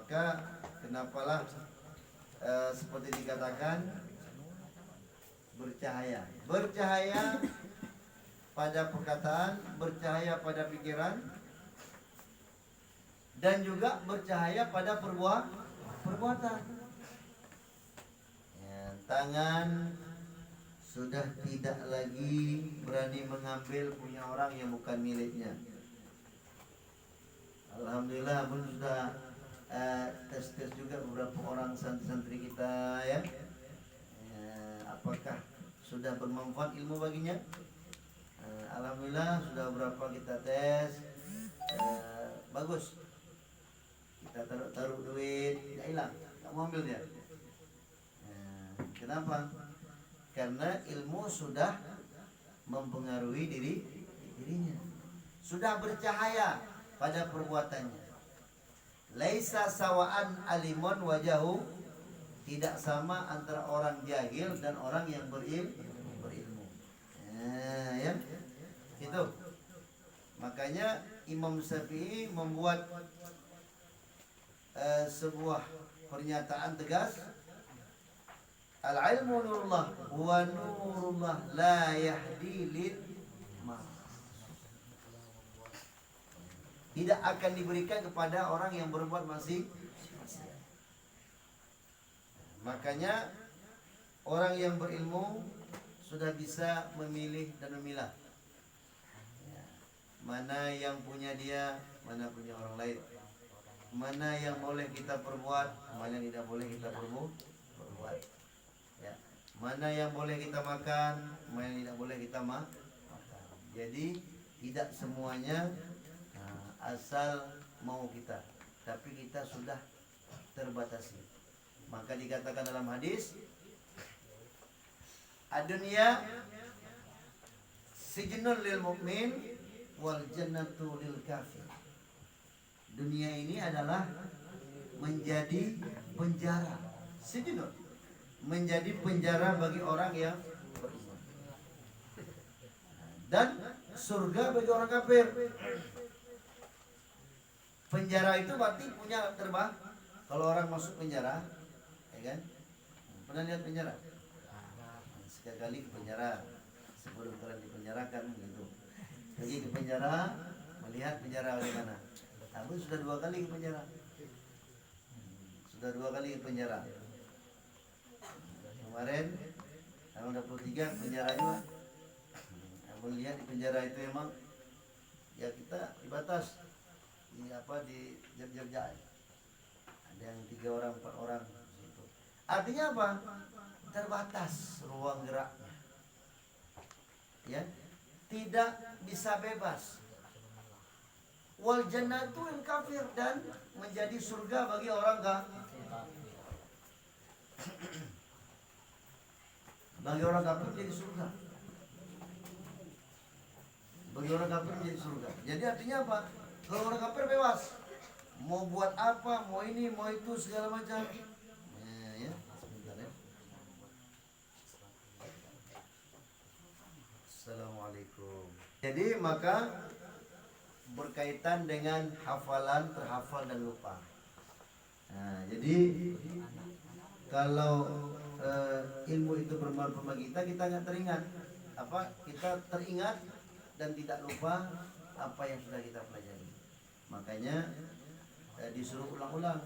Maka kenapalah seperti dikatakan bercahaya. Bercahaya pada perkataan, bercahaya pada pikiran, dan juga bercahaya pada perbuatan. Ya, tangan sudah tidak lagi berani mengambil punya orang yang bukan miliknya. Alhamdulillah pun sudah tes juga beberapa orang santri-santri kita ya. Apakah sudah bermanfaat ilmu baginya? Alhamdulillah sudah berapa kita tes, bagus. Kita taruh duit, tidak hilang, tak mau ambil dia. Kenapa? Karena ilmu sudah mempengaruhi dirinya, sudah bercahaya pada perbuatannya. Laisa sawaan alimun wajahu, tidak sama antara orang jahil dan orang yang berilmu. Ya, itu. Makanya Imam Syafi'i membuat sebuah pernyataan tegas, al-ilmu nurullah wa nurullah la yahdi lil ma. Tidak akan diberikan kepada orang yang berbuat maksiat. Makanya orang yang berilmu sudah bisa memilih dan memilah mana yang punya dia, mana punya orang lain, mana yang boleh kita perbuat, mana yang tidak boleh kita perbuat. Ya. Mana yang boleh kita makan, mana yang tidak boleh kita makan. Jadi tidak semuanya asal mau kita, tapi kita sudah terbatasi. Maka dikatakan dalam hadis, ad-dunya sijnun lil mu'min wal jannatu lil kafir. Dunia ini adalah menjadi penjara, sijnun, menjadi penjara bagi orang yang beriman, dan surga bagi orang kafir. Penjara itu berarti punya terbang. Kalau orang masuk penjara, ya kan? Pernah lihat penjara? Sekali ke penjara, sebelum kalian dipenjarakan gitu. Pergi ke penjara, melihat penjara bagaimana. Aku sudah 2 kali ke penjara. Sudah 2 kali ke penjara. Kemarin tanggal 23 penjara juga. Aku lihat di penjara itu emang ya kita dibatas di jam-jam. Ada yang 3 orang, 4 orang gitu. Artinya apa? Terbatas ruang geraknya. Ya, tidak bisa bebas. Wal jannatu lil kafir, dan menjadi surga bagi orang kafir. Bagi orang kafir jadi surga. Bagi orang kafir jadi surga. Jadi artinya apa? Kalau orang kafir bebas, mau buat apa, mau ini, mau itu, segala macam. Ya, sebentar ya. Assalamualaikum. Jadi maka berkaitan dengan hafalan, terhafal dan lupa. Nah, jadi kalau ilmu itu bermanfaat bagi kita nggak teringat. Kita teringat dan tidak lupa apa yang sudah kita pelajari. Makanya disuruh ulang-ulang.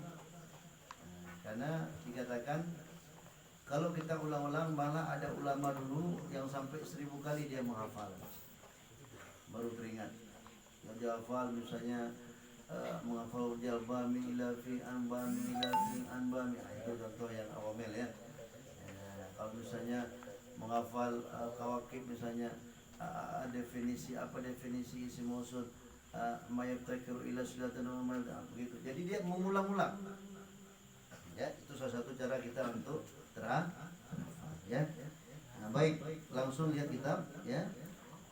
Karena dikatakan kalau kita ulang-ulang, malah ada ulama dulu yang sampai 1000 kali dia menghafal baru teringat. Yang dihafal misalnya menghafal jalbami ila fi anbami ila fi anbami, itu contoh yang awamil ya. Kalau misalnya menghafal kawakib misalnya, definisi isim mausul, mayabtakiru ila silatan wa begitu. Jadi dia mengulang-ulang. Ya, itu salah satu cara kita untuk ya. Nah, baik, langsung lihat kitab ya.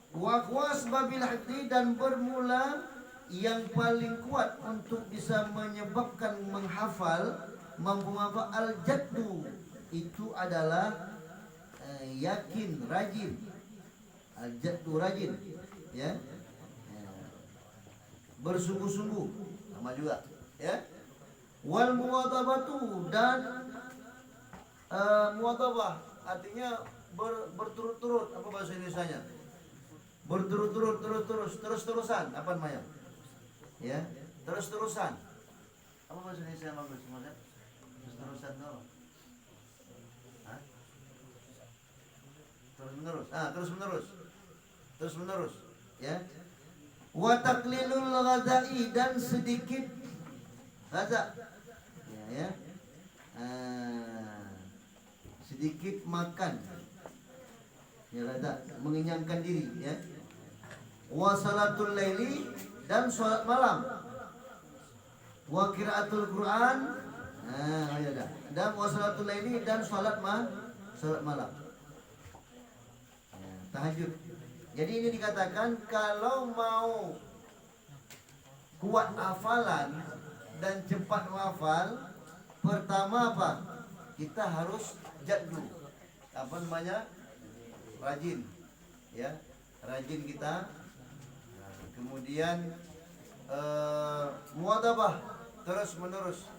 Wa asbabil hifdzi, dan bermula yang paling kuat untuk bisa menyebabkan mampu menghafal al-jaddu, itu adalah yakin, rajin. Al-jaddu, rajin ya. Bersungguh-sungguh sama juga ya. Wal muwadhabatu, dan muwadhabah artinya berturut-turut, apa bahasa Indonesianya? Berturut-turut, terus-terusan, apa namanya? Ya, terus-terusan. Apa bahasa Indonesia bagus? Terus-terusan dong. Hah? Terus-menerus. Terus-menerus. Terus-menerus, ya. Wa taqlilul ghazai, dan sedikit gaza. Ya. Sedikit makan. Ya, gaza, mengenyangkan diri, ya. Wa salatul laili, dan salat malam. Wa qiraatul Quran, dan wa salatul laili, dan salat malam. Ya, tahajud. Jadi ini dikatakan kalau mau kuat hafalan dan cepat menghafal, pertama apa? Kita harus jaddu. Apa namanya? Rajin. Ya, rajin kita. Kemudian muwadhabah, terus menerus.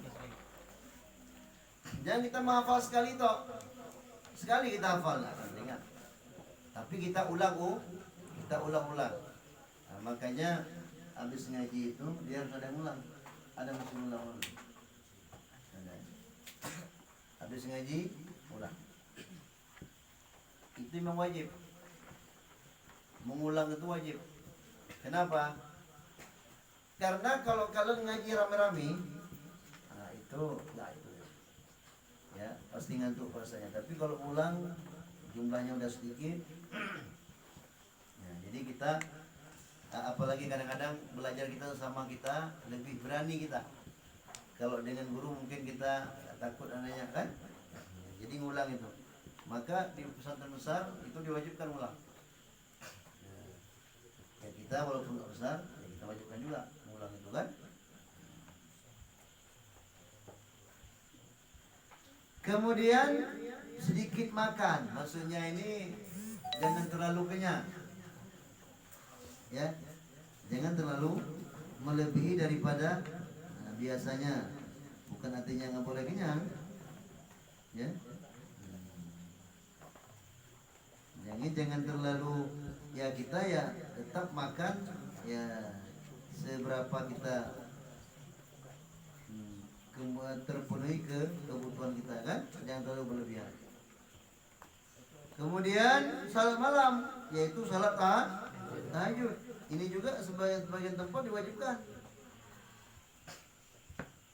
Jangan kita menghafal sekali toh. Sekali kita hafal, ingat. Tapi kita ulang-ulang. Nah, makanya habis ngaji itu dia harus ada yang ulang. Ada mesti ulang. Habis ngaji ulang. Itu memang wajib. Mengulang itu wajib. Kenapa? Karena kalau kalian ngaji rame-rame, itu ya pasti ngantuk rasanya. Tapi kalau ulang jumlahnya udah sedikit, ya, jadi kita apalagi kadang-kadang belajar kita sama kita lebih berani kita. Kalau dengan guru mungkin kita takut anaknya kan, jadi ngulang itu. Maka di pesantren besar itu diwajibkan ulang. Ya, kita walaupun nggak besar, ya kita wajibkan juga mengulang itu kan. Kemudian sedikit makan, maksudnya ini jangan terlalu kenyang. Ya, jangan terlalu melebihi daripada biasanya. Bukan artinya nggak boleh kenyang. Ya, jangan terlalu, ya kita ya tetap makan ya seberapa kita terpenuhi kebutuhan kita kan, jangan terlalu berlebihan. Kemudian salat malam, yaitu salat tahajud. Ini juga sebagian tempat diwajibkan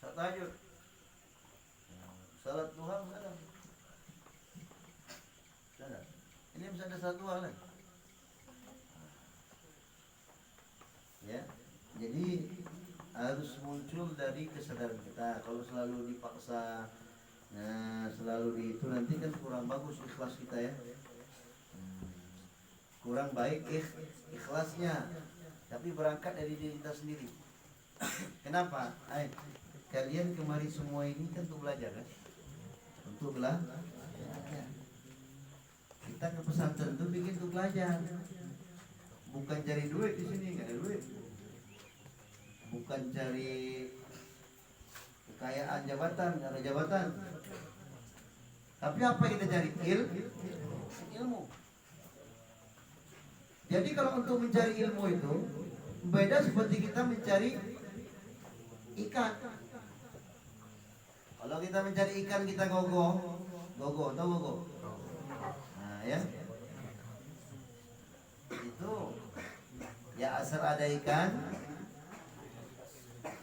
salat tahajud. Salat duha ada. Ini bisa ada salat duha lagi. Ya, jadi harus muncul dari kesadaran kita. Kalau selalu dipaksa, selalu itu nanti kan kurang bagus ikhlas kita ya. Kurang baik ikhlasnya. Tapi berangkat dari diri kita sendiri. Kenapa? Kalian kemari semua ini kan untuk belajar kan? Untuk belajar. Kita ke pesantren itu bikin untuk belajar. Bukan cari duit di sini, nggak ada duit. Bukan cari kekayaan jabatan, nggak ada jabatan. Tapi apa kita cari? Ilmu. Jadi kalau untuk mencari ilmu itu beda seperti kita mencari ikan. Kalau kita mencari ikan kita gogo, tahu gogo? Nah ya, itu ya asal ada ikan.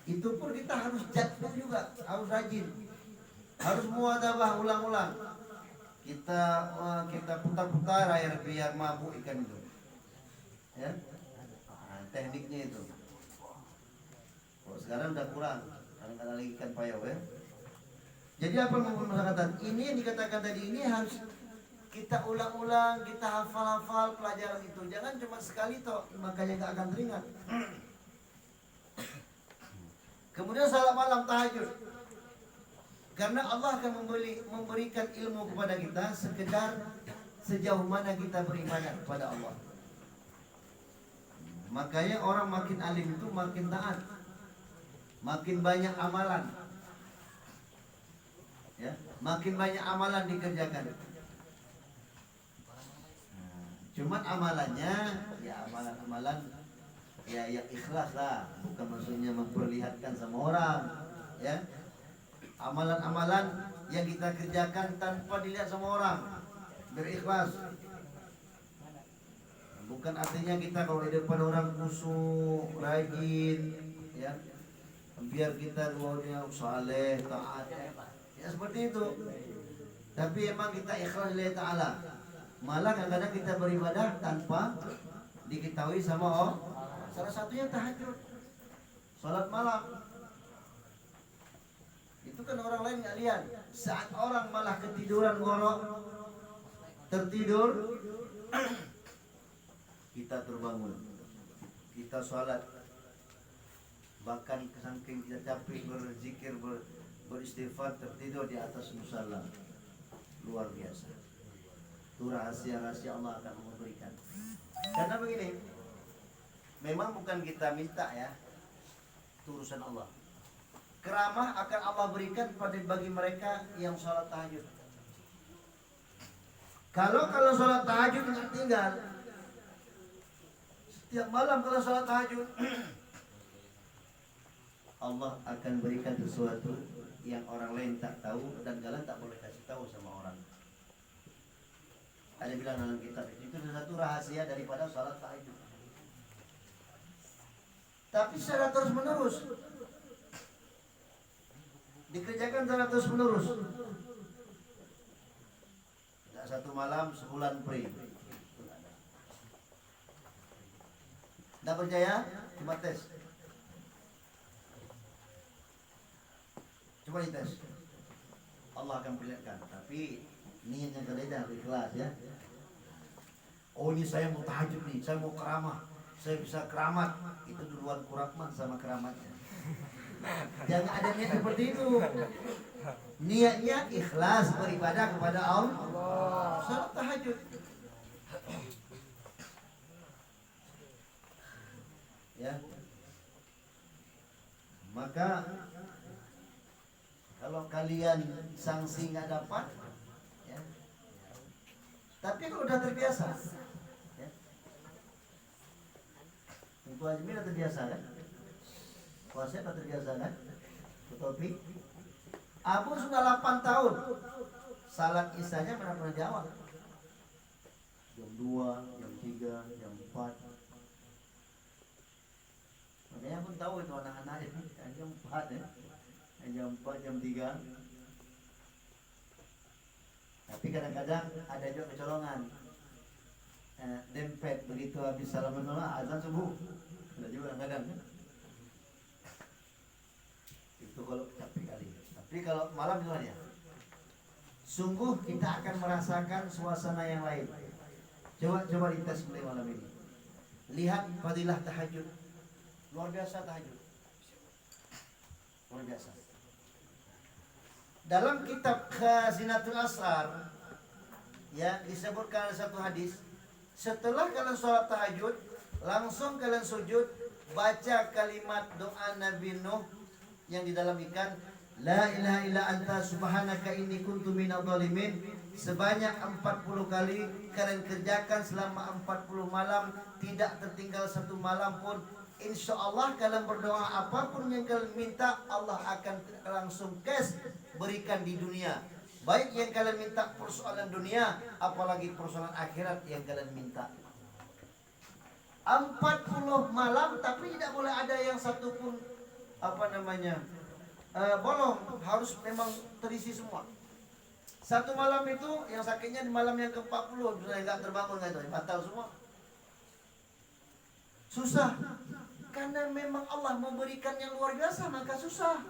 Itu pun kita harus jatuh juga, harus rajin, harus muwadhabah, ulang-ulang. Kita putar-putar air biar mabuk ikan itu. Ya, tekniknya itu. Kalau sekarang udah kurang, kadang-kadang lagi ikan payau ya. Jadi apa yang katakan? Ini yang dikatakan tadi ini harus kita ulang-ulang, kita hafal-hafal pelajaran itu. Jangan cuma sekali toh, makanya nggak akan teringat. Kemudian salat malam tahajud. Karena Allah akan memberikan ilmu kepada kita sekedar sejauh mana kita beribadah kepada Allah. Makanya orang makin alim itu makin taat, makin banyak amalan. makin banyak amalan dikerjakan. Cuman amalannya ya amalan-amalan ya yang ikhlas lah, bukan maksudnya memperlihatkan sama orang, ya. Amalan-amalan yang kita kerjakan tanpa dilihat sama orang, berikhlas. Bukan artinya kita kalau di depan orang khusyuk, rajin, ya, biar kita luarnya saleh, taat, ya seperti itu. Tapi emang kita ikhlas lillahi ta'ala. Malah kadang-kadang kita beribadah tanpa diketahui sama orang. Salah satunya tahajud, salat malam. Itu kan orang lain nggak lihat. Saat orang malah ketiduran ngorok, tertidur, kita terbangun, kita salat. Bahkan saking kita capek berzikir, beristighfar, tertidur di atas musalla. Luar biasa. Itu rahasia-rahasia Allah akan memberikan. Karena begini, memang bukan kita minta ya, itu urusan Allah. Keramah akan Allah berikan bagi mereka yang sholat tahajud. Kalau sholat tahajud tidak tinggal, setiap malam kalau sholat tahajud, Allah akan berikan sesuatu yang orang lain tak tahu dan kalian tak boleh kasih tahu sama orang. Ada bilang dalam kitab itu satu rahasia daripada sholat tahajud. Tapi secara terus menerus dikerjakan secara terus menerus. Tidak satu malam sebulan free. Tidak percaya? Coba tes. Coba dites. Allah akan perlihatkan. Tapi niatnya berbeda, ikhlas ya. Oh ini saya mau tahajud nih, saya mau keramah, saya bisa keramat. Itu duluan kuratman sama keramatnya. Jangan ada niat seperti itu. Niatnya ikhlas beribadah kepada Allah. Salat tahajud. Ya. Maka kalau kalian sanksi nggak dapat, ya. Tapi kalau udah terbiasa, ya. Itu Ajmi udah terbiasa kan? Puasa udah terbiasa kan? Topik. Abu sudah 8 tahun. Salat isanya pernah jawab. Jam 2, jam 3, jam 4. Makanya pun tahu itu anak-anak jam 4 ya. Jam 4, jam 3. Tapi kadang-kadang ada juga kecolongan. Dempet begitu habis salam menolak azan subuh. Ada juga kadang. Itu kalau capek kali. Tapi kalau malam gimana ya? Sungguh kita akan merasakan suasana yang lain. Coba dites mulai malam ini. Lihat fadilah tahajud. Luar biasa tahajud. Luar biasa. Dalam kitab Khazinatul Asrar, ya, disebutkan ada satu hadis. Setelah kalian sholat tahajud, langsung kalian sujud, baca kalimat doa Nabi Nuh yang di dalam ikan, La ilaha illa anta subhanaka inni kuntu minadh dhalimin, sebanyak 40 kali kalian kerjakan selama 40 malam, tidak tertinggal satu malam pun. Insya Allah kalian berdoa apapun yang kalian minta, Allah akan langsung berikan di dunia. Baik yang kalian minta persoalan dunia, apalagi persoalan akhirat yang kalian minta. 40 malam, tapi tidak boleh ada yang satupun bolong, harus memang terisi semua. Satu malam itu yang sakitnya di malam yang ke-40, sudah nggak terbangun itu, batal semua. Susah. Karena memang Allah memberikan yang luar biasa, maka susah.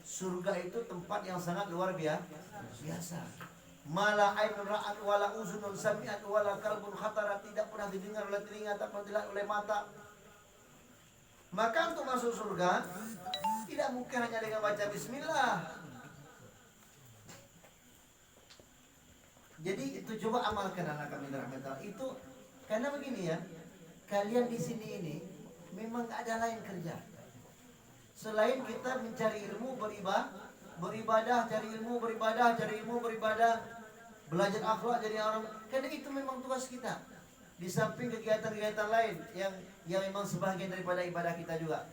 Surga itu tempat yang sangat luar biasa. Mala ainun ra'at wala uzunun sami'at wala qalbun khatara, tidak pernah didengar oleh telinga, tak pernah dilihat oleh mata. Maka untuk masuk surga tidak mungkin hanya dengan baca bismillah. Jadi itu coba amalkan anak kami rahmatullah. Itu karena begini ya, kalian di sini ini memang gak ada lain kerja. selain kita mencari ilmu, beribadah, cari ilmu, beribadah, belajar akhlak jadi orang. Karena itu memang tugas kita. Di samping kegiatan-kegiatan lain yang memang sebagian daripada ibadah kita juga.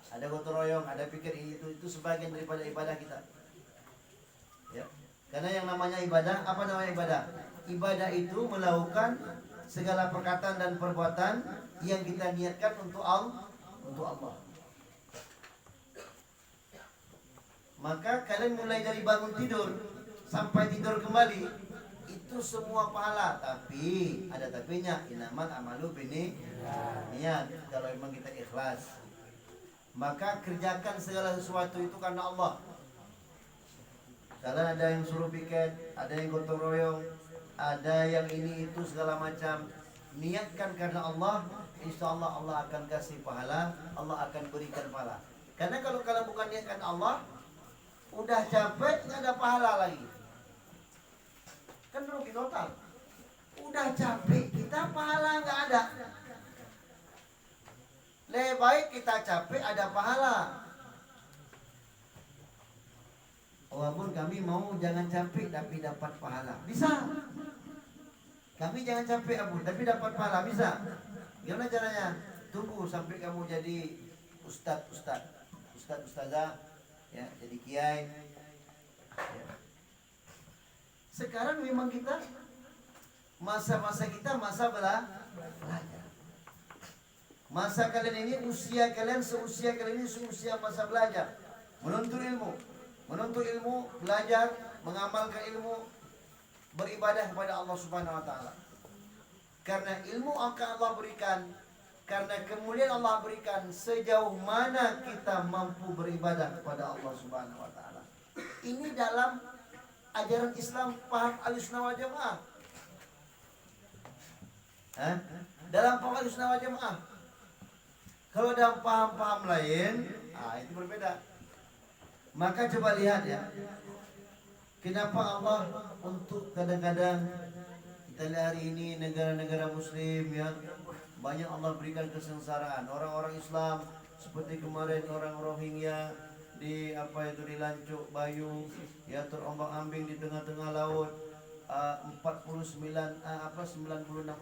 Ada gotong royong, ada pikir itu sebagian daripada ibadah kita. Ya. Karena yang namanya ibadah, apa namanya ibadah? Ibadah itu melakukan segala perkataan dan perbuatan yang kita niatkan untuk Allah. Maka kalian mulai dari bangun tidur sampai tidur kembali, itu semua pahala. Tapi ada tapinya, inamal amalu bini niat. Kalau memang kita ikhlas, maka kerjakan segala sesuatu itu karena Allah. Kalian ada yang suruh piket, ada yang gotong royong, ada yang ini itu segala macam, niatkan karena Allah, insya Allah Allah akan kasih pahala, Allah akan berikan pahala. Karena kalau kalian bukan niatkan Allah, udah capek nggak ada pahala lagi, kan rugi total. Udah capek kita, pahala nggak ada. Lebih baik kita capek ada pahala. Walaupun kami mau jangan capek tapi dapat pahala, bisa. Kami jangan capek Abu, tapi dapat pahala, bisa. Gimana caranya? Tunggu sampai kamu jadi ustazah, ya, jadi kiai. Ya. Sekarang memang kita masa-masa kita masa belajar. Masa kalian ini, usia kalian seusia kalian ini, seusia masa belajar, menuntut ilmu, belajar, mengamalkan ilmu, beribadah kepada Allah Subhanahu wa taala. Karena ilmu akan Allah berikan, karena kemuliaan Allah berikan sejauh mana kita mampu beribadah kepada Allah Subhanahu wa taala. Ini dalam ajaran Islam paham Ahlussunnah wal Jamaah. Dalam paham Ahlussunnah wal Jamaah. Kalau dalam paham-paham lain, itu berbeda. Maka coba lihat ya, kenapa Allah untuk kadang-kadang kita lihat hari ini negara-negara Muslim ya, banyak Allah berikan kesengsaraan orang-orang Islam, seperti kemarin orang Rohingya di di Lancuk Bayu ya, terombang-ambing di tengah-tengah laut, 96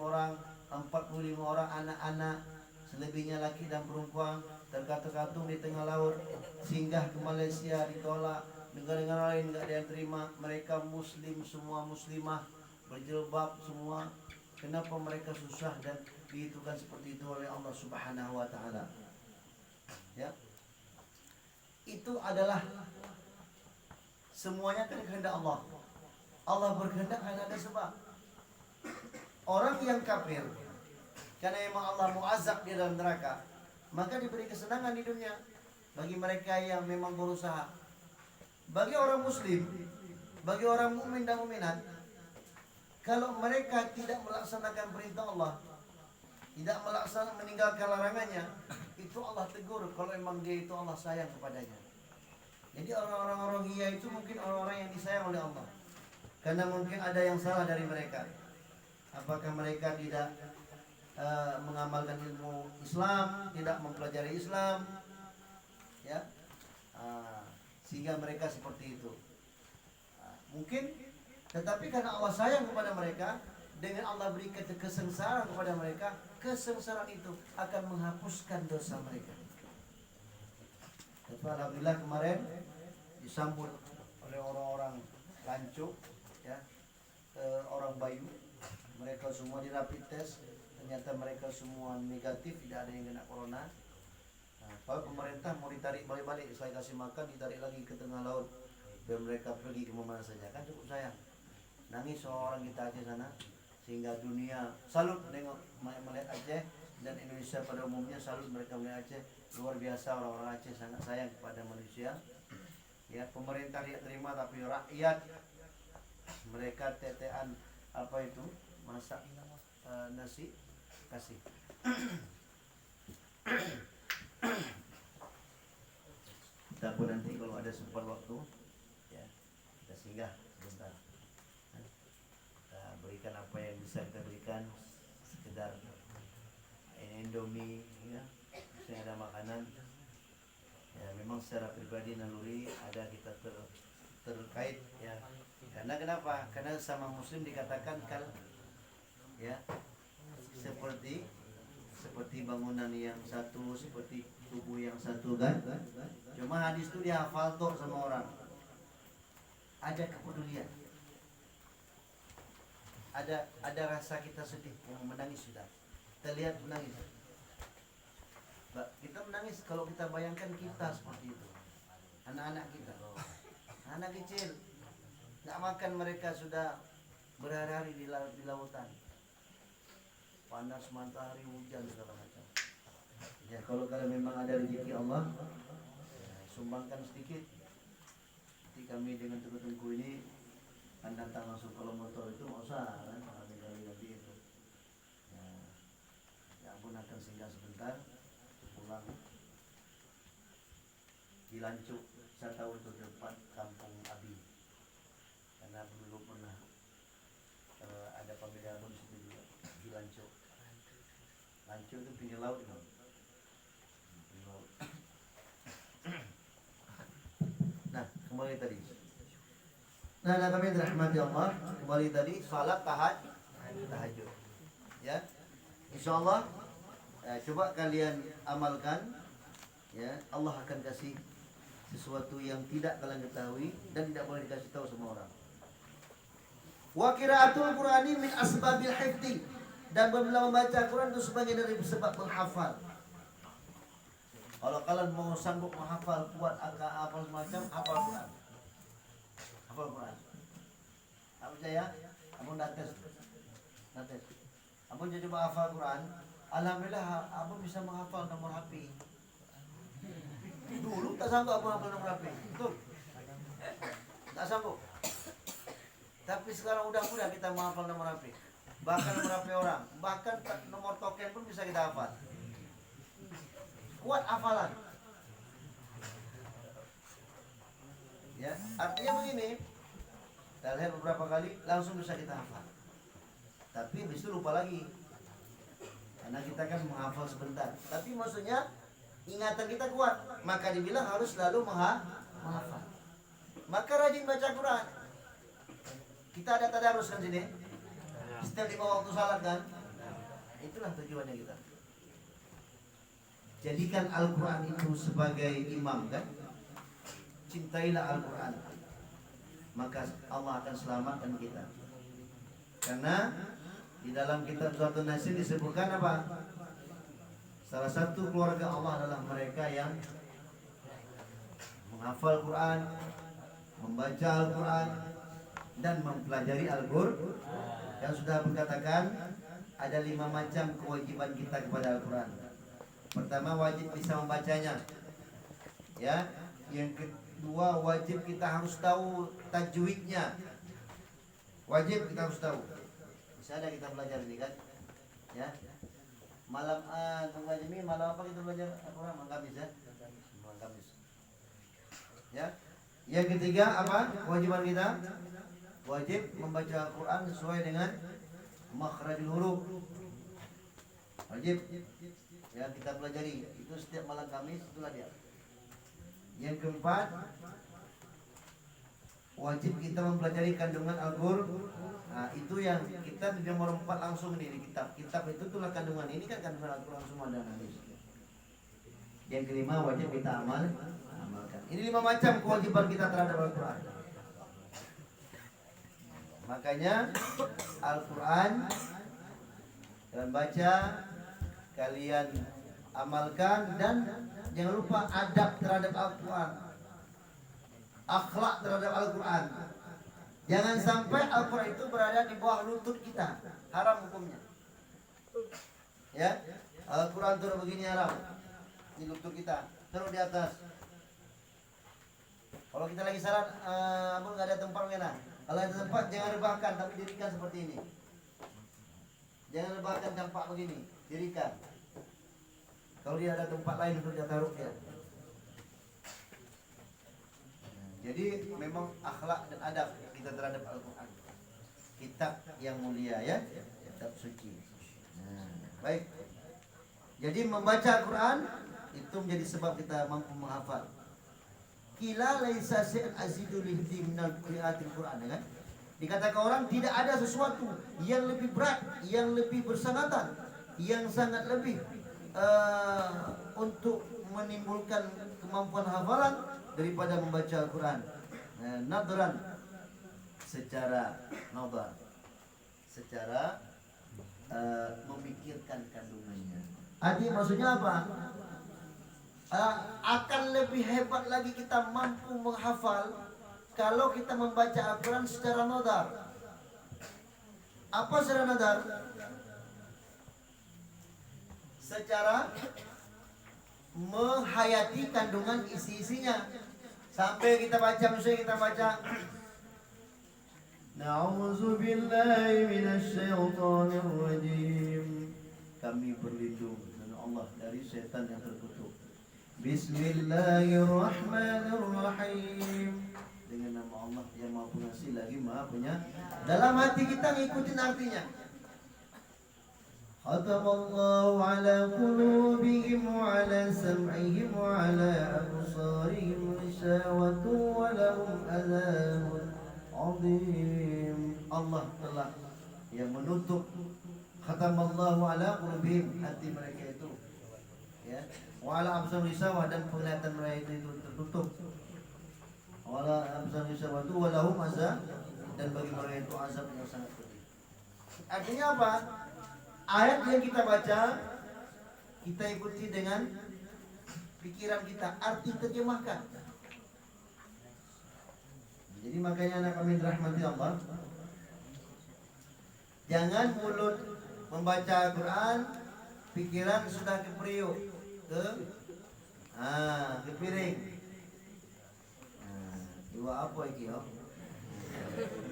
orang, 45 orang anak-anak, selebihnya laki dan perempuan, terkatung-katung di tengah laut, singgah ke Malaysia ditolak, negara-negara lain nggak ada yang terima. Mereka Muslim semua, Muslimah, berjilbab semua. Kenapa mereka susah dan dihitungkan seperti itu oleh Allah Subhanahu wa taala? Ya. Itu adalah semuanya kan kehendak Allah. Allah berkehendak karena ada sebab. Orang yang kafir, karena memang Allah mu'azzab di dalam neraka, maka diberi kesenangan di dunia bagi mereka yang memang berusaha. Bagi orang muslim, bagi orang mukmin dan mukminat, kalau mereka tidak melaksanakan perintah Allah, tidak meninggalkan larangannya, itu Allah tegur kalau memang dia itu Allah sayang kepadanya. Jadi orang-orang Rohingya itu mungkin orang-orang yang disayang oleh Allah, karena mungkin ada yang salah dari mereka. Apakah mereka tidak mengamalkan ilmu Islam, tidak mempelajari Islam, ya, sehingga mereka seperti itu. Mungkin, tetapi karena Allah sayang kepada mereka, dengan Allah berikan kesengsaraan kepada mereka, kesengsaraan itu akan menghapuskan dosa mereka. Tapi alhamdulillah kemarin disambut oleh orang-orang Lancuk, ya, orang Bayu, mereka semua di rapid test. Ternyata mereka semua negatif, tidak ada yang kena corona. Kalau pemerintah mau ditarik balik-balik, saya kasih makan, ditarik lagi ke tengah laut, biar mereka pergi ke mana saja, kan cukup sayang. Nangis seorang kita Aceh sana, sehingga dunia salut melihat Aceh, dan Indonesia pada umumnya salut mereka melihat Aceh. Luar biasa orang-orang Aceh sangat sayang kepada manusia. Ya, pemerintah tidak terima, tapi rakyat mereka tetean masak nasi kasih. Kita pun nanti kalau ada sempat waktu, ya, kita singgah sebentar. Kita berikan apa yang bisa kita berikan, sekedar Indomie, ya, misalnya ada makanan, ya memang memang secara pribadi naluri ada kita terkait ya. Karena kenapa? Karena sama muslim dikatakan kan ya seperti bangunan yang satu, seperti tubuh yang satu kan. Cuma hadis itu dihafal tuh sama orang. Ada kepedulian. Ada rasa kita sedih, yang menangis sudah. Kita lihat menangis. Kita menangis kalau kita bayangkan kita seperti itu. Anak-anak kita, anak kecil, nggak makan, mereka sudah berhari-hari di lautan. Panas, matahari, hujan, segala macam. Ya kalau memang ada rezeki Allah, sumbangkan sedikit. Jadi kami dengan tunggu-tunggu ini kan datang langsung, kalau motor itu nggak usah kan, kali nanti itu. Ya ampun, akan singgah sebentar, pulang. Di Lancuk, saya tahu itu tempat kampung Abi, karena dulu pernah ada pemilihan di situ juga di Lancuk. Lancuk itu pinggir laut kan. Nah, kembali tadi. Nah, kami dirahmati Allah, kembali tadi salat tahajud. Ya. Insyaallah coba kalian amalkan, ya. Allah akan kasih sesuatu yang tidak kalian ketahui dan tidak boleh dikasih tahu semua orang. Wa qiraatul Qur'ani min asbabil hifdzi, dan bila membaca Quran itu sebagai dari sebab menghafal. Kalau kalian mau sanggup menghafal, kuat apa semacam, hafal Quran. Hafal Quran. Apa saya? Amun dates. Amun jadi coba hafal Quran, alhamdulillah amun bisa menghafal nomor HP. Dulu tak sanggup aku hafal nomor HP. Betul. Tak sanggup. Tapi sekarang udah mudah kita menghafal nomor HP. Bahkan nomor HP orang, bahkan nomor token pun bisa kita hafal. Kuat hafalan. Ya, artinya begini. Kita lihat beberapa kali langsung bisa kita hafal. Tapi habis itu lupa lagi. Karena kita kan menghafal sebentar. Tapi maksudnya ingatan kita kuat, maka dibilang harus selalu menghafal. Maka rajin baca Quran. Kita ada tadarus kan sini. Setiap 5 waktu salat kan. Itulah tujuannya kita. Jadikan Al-Quran itu sebagai imam kan. Cintailah Al-Quran, maka Allah akan selamatkan kita. Karena di dalam kitab suatu Nasir disebutkan apa? Salah satu keluarga Allah adalah mereka yang menghafal Quran, membaca Al-Quran, dan mempelajari Al-Quran. Yang sudah berkatakan ada 5 macam kewajiban kita kepada Al-Quran. Pertama, wajib bisa membacanya. Ya, yang kedua, wajib kita harus tahu tajwidnya. Wajib kita harus tahu. Bisa ada kita belajar ini kan? Ya. Malam malam apa kita belajar Al-Quran? Malam Kamis ya. Malam Kamis. Ya. Yang ketiga apa? Kewajiban kita wajib membaca Al-Quran sesuai dengan makhrajul huruf. Wajib. Ya, kita pelajari itu setiap malam Kamis, itulah dia. Yang keempat, wajib kita mempelajari kandungan Al-Qur'an. Nah, itu yang kita di nomor 4 langsung di kitab. Kitab itu itulah kandungan, ini kan kandungan Al-Qur'an semua ada hadis. Yang kelima, wajib kita amalkan. Ini 5 macam kewajiban kita terhadap Al-Qur'an. Makanya Al-Qur'an kalian baca, kalian amalkan, dan jangan lupa adab terhadap Al-Quran, akhlak terhadap Al-Quran. Jangan sampai Al-Quran itu berada di bawah lutut kita, haram hukumnya. Ya, Al-Quran turun begini haram, di lutut kita, turun di atas. Kalau kita lagi salat, nggak ada tempat mana. Kalau ada tempat jangan rebahkan, tapi dirikan seperti ini. Jangan rebahkan tampak begini, dirikan. Kalau dia ada tempat lain untuk dia taruh dia. Jadi memang akhlak dan adab kita terhadap Al-Quran, kitab yang mulia ya, kitab suci. Baik. Jadi membaca Al-Quran itu menjadi sebab kita mampu menghafal. Kila laisa syai'un azidu lihdi minal qiraatil Qur'an, kan? Dikatakan orang tidak ada sesuatu yang lebih berat, yang lebih bersangatan, yang sangat lebih untuk menimbulkan kemampuan hafalan daripada membaca Al-Quran. Nadran, secara nadar, secara memikirkan kandungannya. Artinya maksudnya apa? Akan lebih hebat lagi kita mampu menghafal kalau kita membaca Al-Quran secara nadar. Apa secara nadar? Secara menghayati kandungan isi-isinya. Sampai kita baca, misalnya kita baca Na'udzu billahi minasyaitonir rajim. Kami berlindung dengan Allah dari setan yang terkutuk. Bismillahirrahmanirrahim. Dengan nama Allah yang Maha Pengasih lagi Maha Penyayang. Dalam hati kita ngikutin artinya. Khatamallahu ala qulubihim wa ala sam'ihim wa ala absarihim ghishawatu wa lahum adzabun adzim. Allah telah yang menutup. Khatamallahu ala qulubihim, hati mereka itu, ya. Wa ala absarihim ghishawah, dan penglihatan mereka itu tertutup. Wa ala absarihim ghishawatu wa lahum adzab, dan bagi mereka itu azab yang sangat pedih. Artinya apa? Ayat yang kita baca, kita ikuti dengan pikiran kita, arti terjemahkan. Jadi makanya anak kami dirahmati Allah, jangan mulut membaca Al-Quran, pikiran sudah ke priuk, ke piring. Dua apa ini?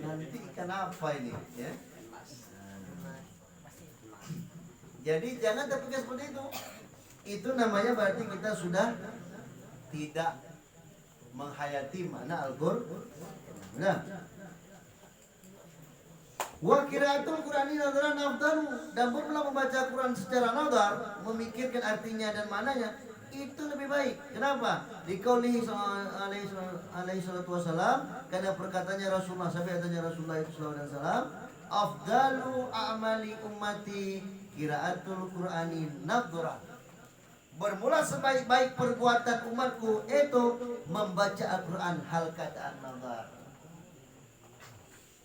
Nanti ikan apa ini? Ya. Jadi jangan terpikir seperti itu. Itu namanya berarti kita sudah tidak menghayati makna Al-Qur'an. Nah, wa qiraatul Qur'ani nadran afdalu, dan pula membaca Quran secara nadar, memikirkan artinya dan maknanya, itu lebih baik. Kenapa? Dikaulihi alaihi salatu wasalam, karena perkataannya Rasulullah, sampai katanya Rasulullah itu sallallahu alaihi wasallam, afdalu a'mali ummati qiraatul Qur'ani nadra. Bermula sebaik-baik perbuatan umatku itu membaca Al-Quran hal keadaan nadar.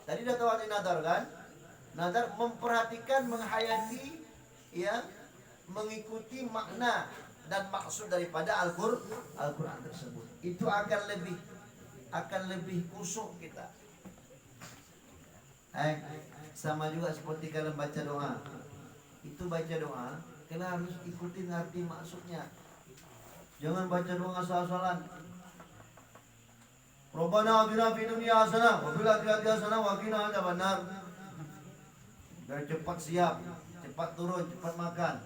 Tadi dah tahu arti nadar, kan? Nadar memperhatikan, menghayati, ya, mengikuti makna dan maksud daripada Al-Quran tersebut. Itu akan lebih khusyuk kita. Sama juga seperti kalau baca doa. Itu baca doa, kita harus ikutin arti maksudnya. Jangan baca doa asal-asalan. Rabbana atina fid dunya hasanah wa fil akhirati hasanah wa qina adzabannar. Biar cepat siap, cepat turun, cepat makan.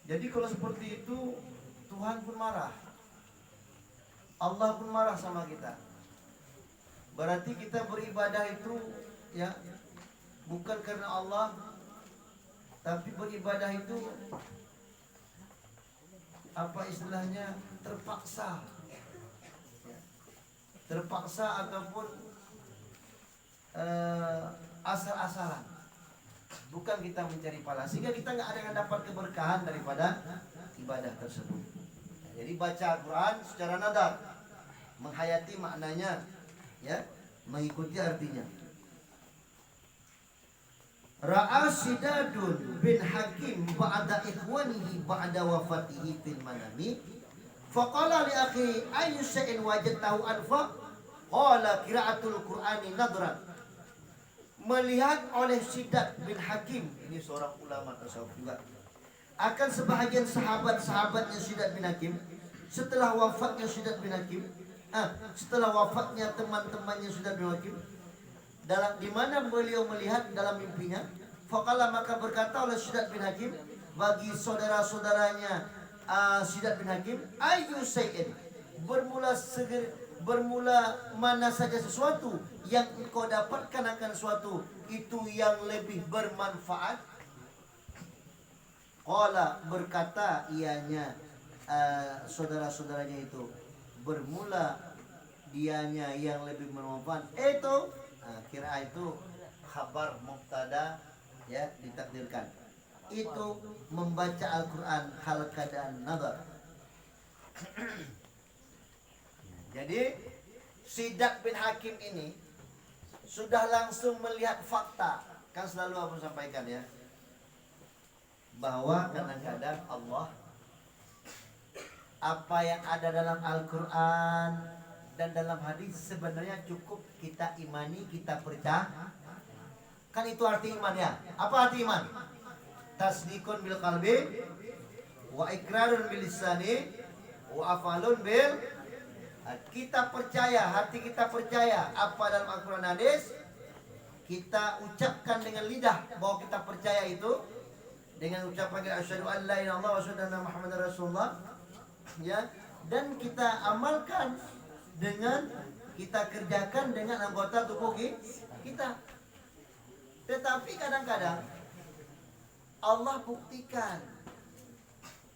Jadi kalau seperti itu, Tuhan pun marah. Allah pun marah sama kita. Berarti kita beribadah itu, ya, bukan karena Allah, tapi beribadah itu apa istilahnya, terpaksa, ya. Terpaksa ataupun asal-asalan. Bukan kita mencari pahala, sehingga kita nggak ada yang dapat keberkahan daripada ibadah tersebut. Jadi baca Al-Quran secara nadar, menghayati maknanya, ya, mengikuti artinya. Ra'a Sidadun bin Hakim ba'da ikhwanihi ba'da wafatihi fil manami, faqala li akhi ayyu shay'in wajadtahu anfa, qala qira'atul Qur'ani nadran. Melihat oleh Sidad bin Hakim, ini seorang ulama tasawuf juga, akan sebahagian sahabat-sahabatnya Sidad bin Hakim, setelah wafatnya Sidad bin Hakim, setelah wafatnya teman-temannya Sidad bin Hakim, di mana beliau melihat dalam mimpinya, faqala, maka berkata oleh Sidad bin Hakim bagi saudara-saudaranya Sidad bin Hakim, ayyu shay'in, bermula mana saja sesuatu yang engkau dapatkan akan sesuatu itu yang lebih bermanfaat. Qala, berkata ianya saudara-saudaranya itu, bermula dianya yang lebih bermanfaat itu kira itu khabar mubtada ya ditakdirkan itu membaca Al-Quran hal keadaan nazar. Jadi Sidak bin Hakim ini sudah langsung melihat fakta, kan selalu aku sampaikan ya, bahwa kadang-kadang Allah apa yang ada dalam Al-Quran dan dalam hadis sebenarnya cukup kita imani, kita percaya. Kan itu arti iman ya. Apa arti iman? Tasdikun bil qalbi wa ikrarun bil lisani wa afalun bil. Kita percaya, hati kita percaya apa dalam Al-Quran hadis, kita ucapkan dengan lidah bahwa kita percaya itu dengan ucapan asyhadu an la ilaha illallah wa asyhadu anna muhammadar rasulullah ya, dan kita amalkan dengan kita kerjakan dengan anggota tubuh kita. Tetapi kadang-kadang Allah buktikan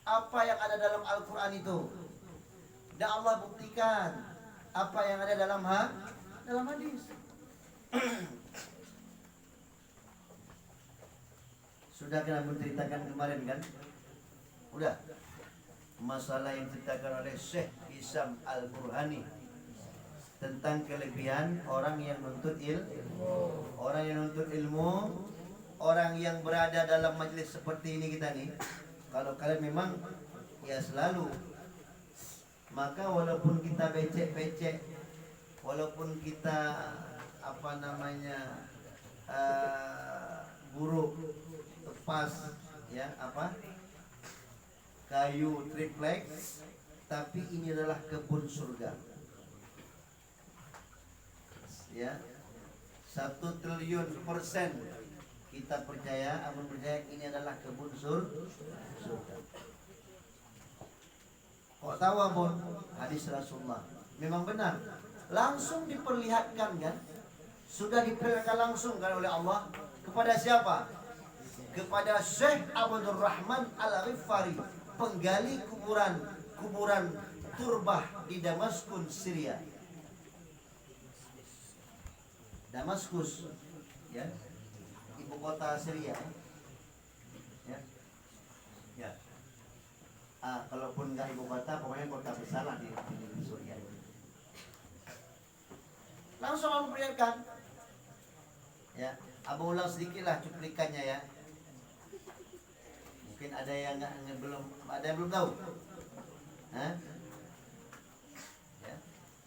apa yang ada dalam Al-Quran itu, dan Allah buktikan apa yang ada dalam hadis. Sudah kita menceritakan kemarin kan? Udah. Masalah yang diceritakan oleh Syekh Isam Al-Burhani tentang kelebihan orang yang nuntut ilmu. Orang yang nuntut ilmu, orang yang berada dalam majelis seperti ini kita nih. Kalau kalian memang ya selalu, maka walaupun kita becek-becek, walaupun kita apa namanya buruk, tepas ya apa kayu triplek, tapi ini adalah kebun surga ya. 1 triliun % kita percaya, amun percaya ini adalah kebun surga. Kok tahu abon? Hadis Rasulullah memang benar, langsung diperlihatkan kan, sudah diperlihatkan langsung kan oleh Allah kepada siapa? Kepada Syekh Abdul Rahman Al-Ghifari, penggali kuburan Turbah di Damaskus, Syria. Damaskus ya, ibu kota Syria ya. Ya. Kalaupun nggak ibu kota, pokoknya kota besar lah di Syria. Langsung aku perlihatkan ya, Abu ulang sedikit lah cuplikannya ya. Mungkin ada yang belum tahu. Hah? Ya.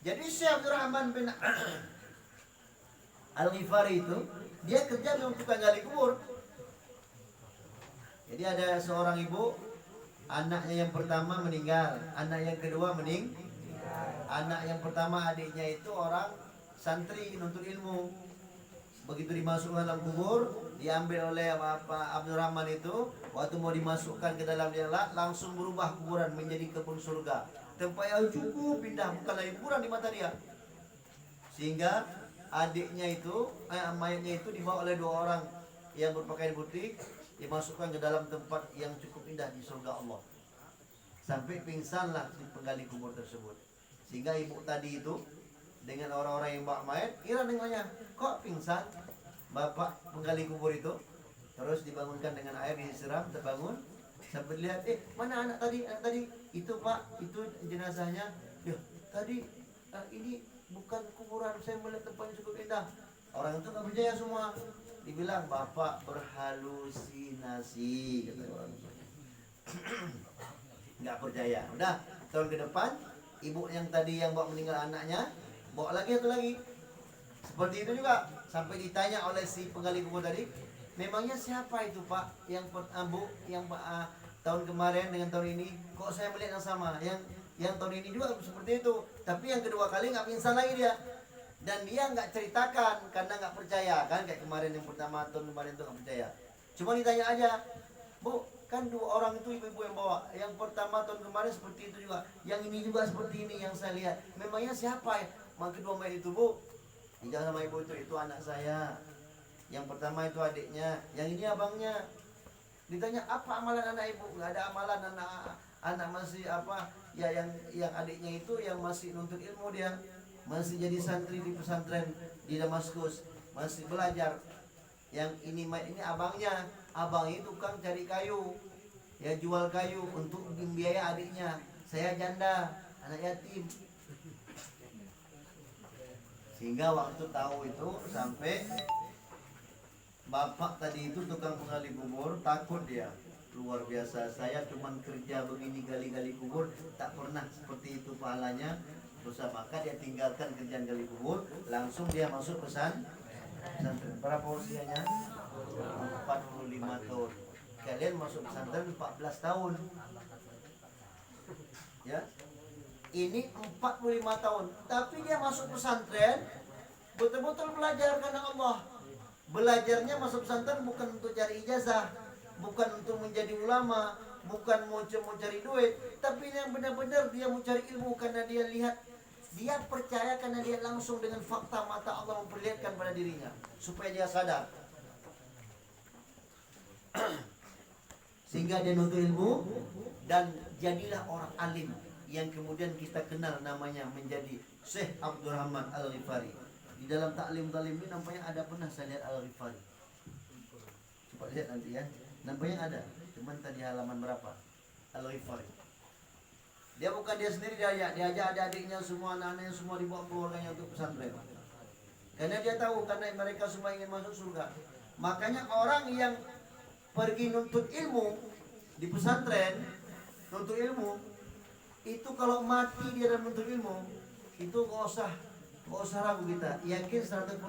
Jadi Syekh Abdul Rahman bin Al-Ghifari itu dia kerja untuk gali kubur. Jadi ada seorang ibu, anaknya yang pertama meninggal, anak yang kedua anak yang pertama adiknya itu orang santri nuntut ilmu. Begitu dimasukkan dalam kubur, diambil oleh Abdul Rahman itu, waktu mau dimasukkan ke dalam dia langsung berubah kuburan menjadi kebun surga. Tempat yang cukup indah, bukan lagi kuburan di mata dia. Sehingga adiknya itu, mayatnya itu dibawa oleh 2 orang yang berpakaian putih, dimasukkan ke dalam tempat yang cukup indah di surga Allah. Sampai pingsanlah si penggali kubur tersebut. Sehingga ibu tadi itu dengan orang-orang yang bawa mayat, kira dengannya, kok pingsan bapak penggali kubur itu. Terus dibangunkan dengan air, disiram, terbangun. Sampai lihat, mana anak tadi itu pak, itu jenazahnya. Ya tadi ini bukan kuburan, saya melihat tempatnya cukup indah. Orang itu nggak percaya semua. Dibilang bapak berhalusinasi, kata orang. Nggak percaya. Udah tahun ke depan, ibu yang tadi yang bawa meninggal anaknya, bawa lagi satu lagi. Seperti itu juga. Sampai ditanya oleh si penggali kubur tadi, memangnya siapa itu pak? Yang bu, yang tahun kemarin dengan tahun ini, kok saya melihat yang sama? Yang tahun ini juga seperti itu. Tapi yang kedua kali nggak pingsan lagi dia. Dan dia nggak ceritakan karena nggak percaya kan, kayak kemarin yang pertama tahun kemarin itu nggak percaya. Cuma ditanya aja, bu, kan 2 orang itu ibu-ibu yang bawa. Yang pertama tahun kemarin seperti itu juga. Yang ini juga seperti ini yang saya lihat. Memangnya siapa ya? Yang kedua mayat itu bu, tidak sama ibu itu anak saya. Yang pertama itu adiknya, yang ini abangnya. Ditanya apa amalan anak ibu? Nggak ada amalan, anak masih ya yang adiknya itu yang masih nuntut ilmu, dia masih jadi santri di pesantren di Damaskus, masih belajar. Yang ini abangnya, abang itu tukang cari kayu, ya jual kayu untuk membiayai adiknya. Saya janda, anak yatim. Sehingga waktu tahu itu sampai bapak tadi itu tukang menggali kubur, takut dia. Luar biasa, saya cuman kerja begini gali-gali kubur, tak pernah seperti itu pahalanya. Terus maka dia tinggalkan kerjaan gali kubur, langsung dia masuk pesantren. Berapa usianya? 45 tahun. Kalian masuk pesantren 14 tahun. Ya. Ini 45 tahun, tapi dia masuk pesantren betul-betul belajar karena Allah. Belajarnya masuk pesantren bukan untuk cari ijazah, bukan untuk menjadi ulama, bukan mau cari duit, tapi yang benar-benar dia mau cari ilmu karena dia lihat, dia percaya karena dia langsung dengan fakta mata Allah memperlihatkan pada dirinya supaya dia sadar. Sehingga dia nuntut ilmu dan jadilah orang alim yang kemudian kita kenal namanya menjadi Syekh Abdurrahman Al-Ghifari. Di dalam taklim ini nampaknya ada, pernah saya lihat Al-Ghifari. Coba lihat nanti ya. Nampaknya ada. Cuman tadi halaman berapa? Al-Ghifari. Dia bukan dia sendiri, dia ajak adik-adiknya semua, anak-anaknya semua dibawa keluarganya untuk pesantren. Karena dia tahu karena mereka semua ingin masuk surga. Makanya orang yang pergi nuntut ilmu di pesantren, nuntut ilmu itu kalau mati dia dalam menuntut ilmu, itu gak usah ragu kita, yakin 100%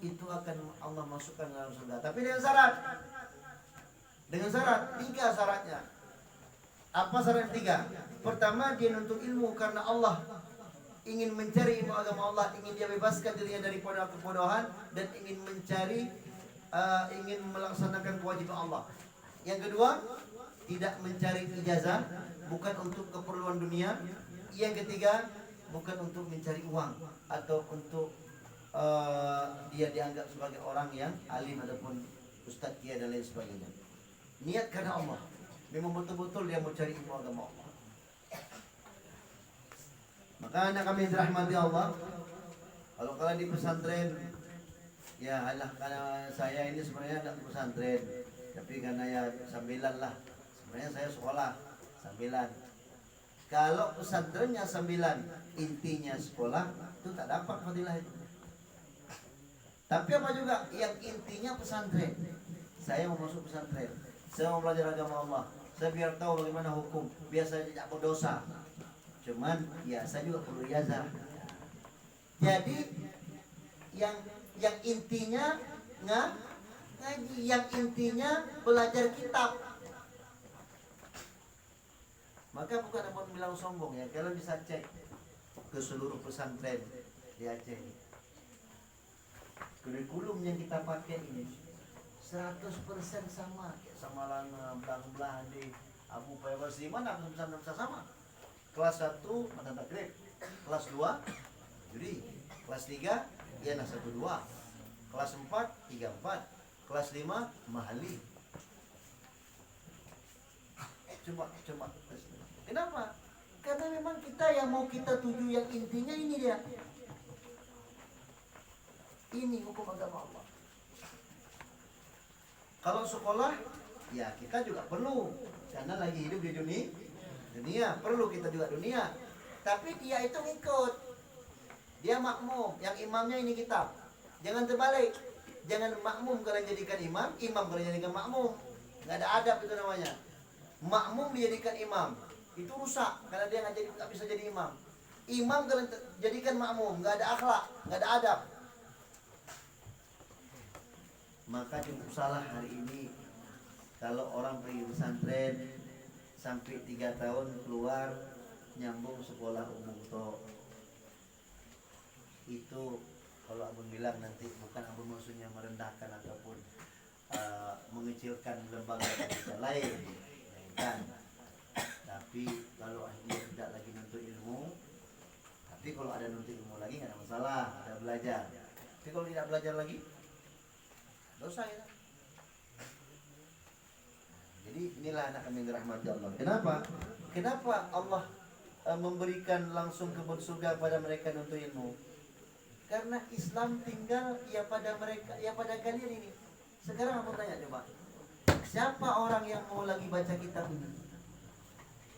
itu akan Allah masukkan dalam surga. Tapi dengan syarat 3 syaratnya. Apa syarat 3? Pertama, dia nuntut ilmu karena Allah, ingin mencari ilmu agama Allah, ingin dia bebaskan dirinya dari kebodohan dan ingin mencari ingin melaksanakan kewajiban Allah. Yang kedua, tidak mencari ijazah, bukan untuk keperluan dunia. Yang ketiga, bukan untuk mencari uang atau untuk dia dianggap sebagai orang yang alim ataupun ustadz kiai dan lain sebagainya. Niat karena Allah, memang betul-betul dia mau cari ilmu agama Allah. Maka anak kami dirahmati Allah, kalau kalian di pesantren, ya alah, karena saya ini sebenarnya anak pesantren, tapi karena ya sambilan lah. Sebenarnya saya sekolah sambilan. Kalau pesantrennya sambilan, intinya sekolah, itu tak dapat fadilah itu. Tapi apa juga yang intinya pesantren. Saya mau masuk pesantren, saya mau belajar agama Allah, saya biar tahu bagaimana hukum, biar saya tidak berdosa. Cuman ya saya juga perlu ijazah. Jadi yang intinya ngaji, yang intinya belajar kitab. Maka bukan apa bilang sombong ya, kalian bisa cek ke seluruh pesantren di Aceh. Kurikulum yang kita pakai ini 100% sama, kayak sama Lana, Bang Blade, Abu Paybas, di mana pesantren bisa sama. Kelas 1 mata takrib, kelas 2 judi, kelas 3 ya 1-2, kelas 4 3-4, kelas 5 mahali. Coba. Kenapa? Karena memang kita yang mau kita tuju yang intinya ini dia. Ini hukum agama Allah. Kalau sekolah, ya kita juga perlu, karena lagi hidup di dunia perlu kita juga dunia. Tapi dia itu ngikut, dia makmum, yang imamnya ini kitab. Jangan terbalik, jangan makmum kalian jadikan imam, imam kalian jadikan makmum. Nggak ada adab itu namanya. Makmum dijadikan imam, itu rusak karena dia nggak bisa jadi imam. Imam kalian jadikan makmum, nggak ada akhlak, nggak ada adab. Maka cukup salah hari ini kalau orang pergi pesantren sampai 3 tahun keluar nyambung sekolah umum toh. Itu kalau abang bilang nanti bukan abang maksudnya merendahkan ataupun mengecilkan lembaga lain, kan? Tapi kalau dia tidak lagi nuntut ilmu, tapi kalau ada nuntut ilmu lagi nggak ada masalah, ada belajar. Tapi kalau tidak belajar lagi, dosa ya. Jadi inilah anak kami dirahmati Allah. Kenapa Allah memberikan langsung kebun surga pada mereka untuk ilmu. Karena Islam tinggal ya pada mereka, ya pada kalian ini. Sekarang aku tanya coba, siapa orang yang mau lagi baca kitab ini?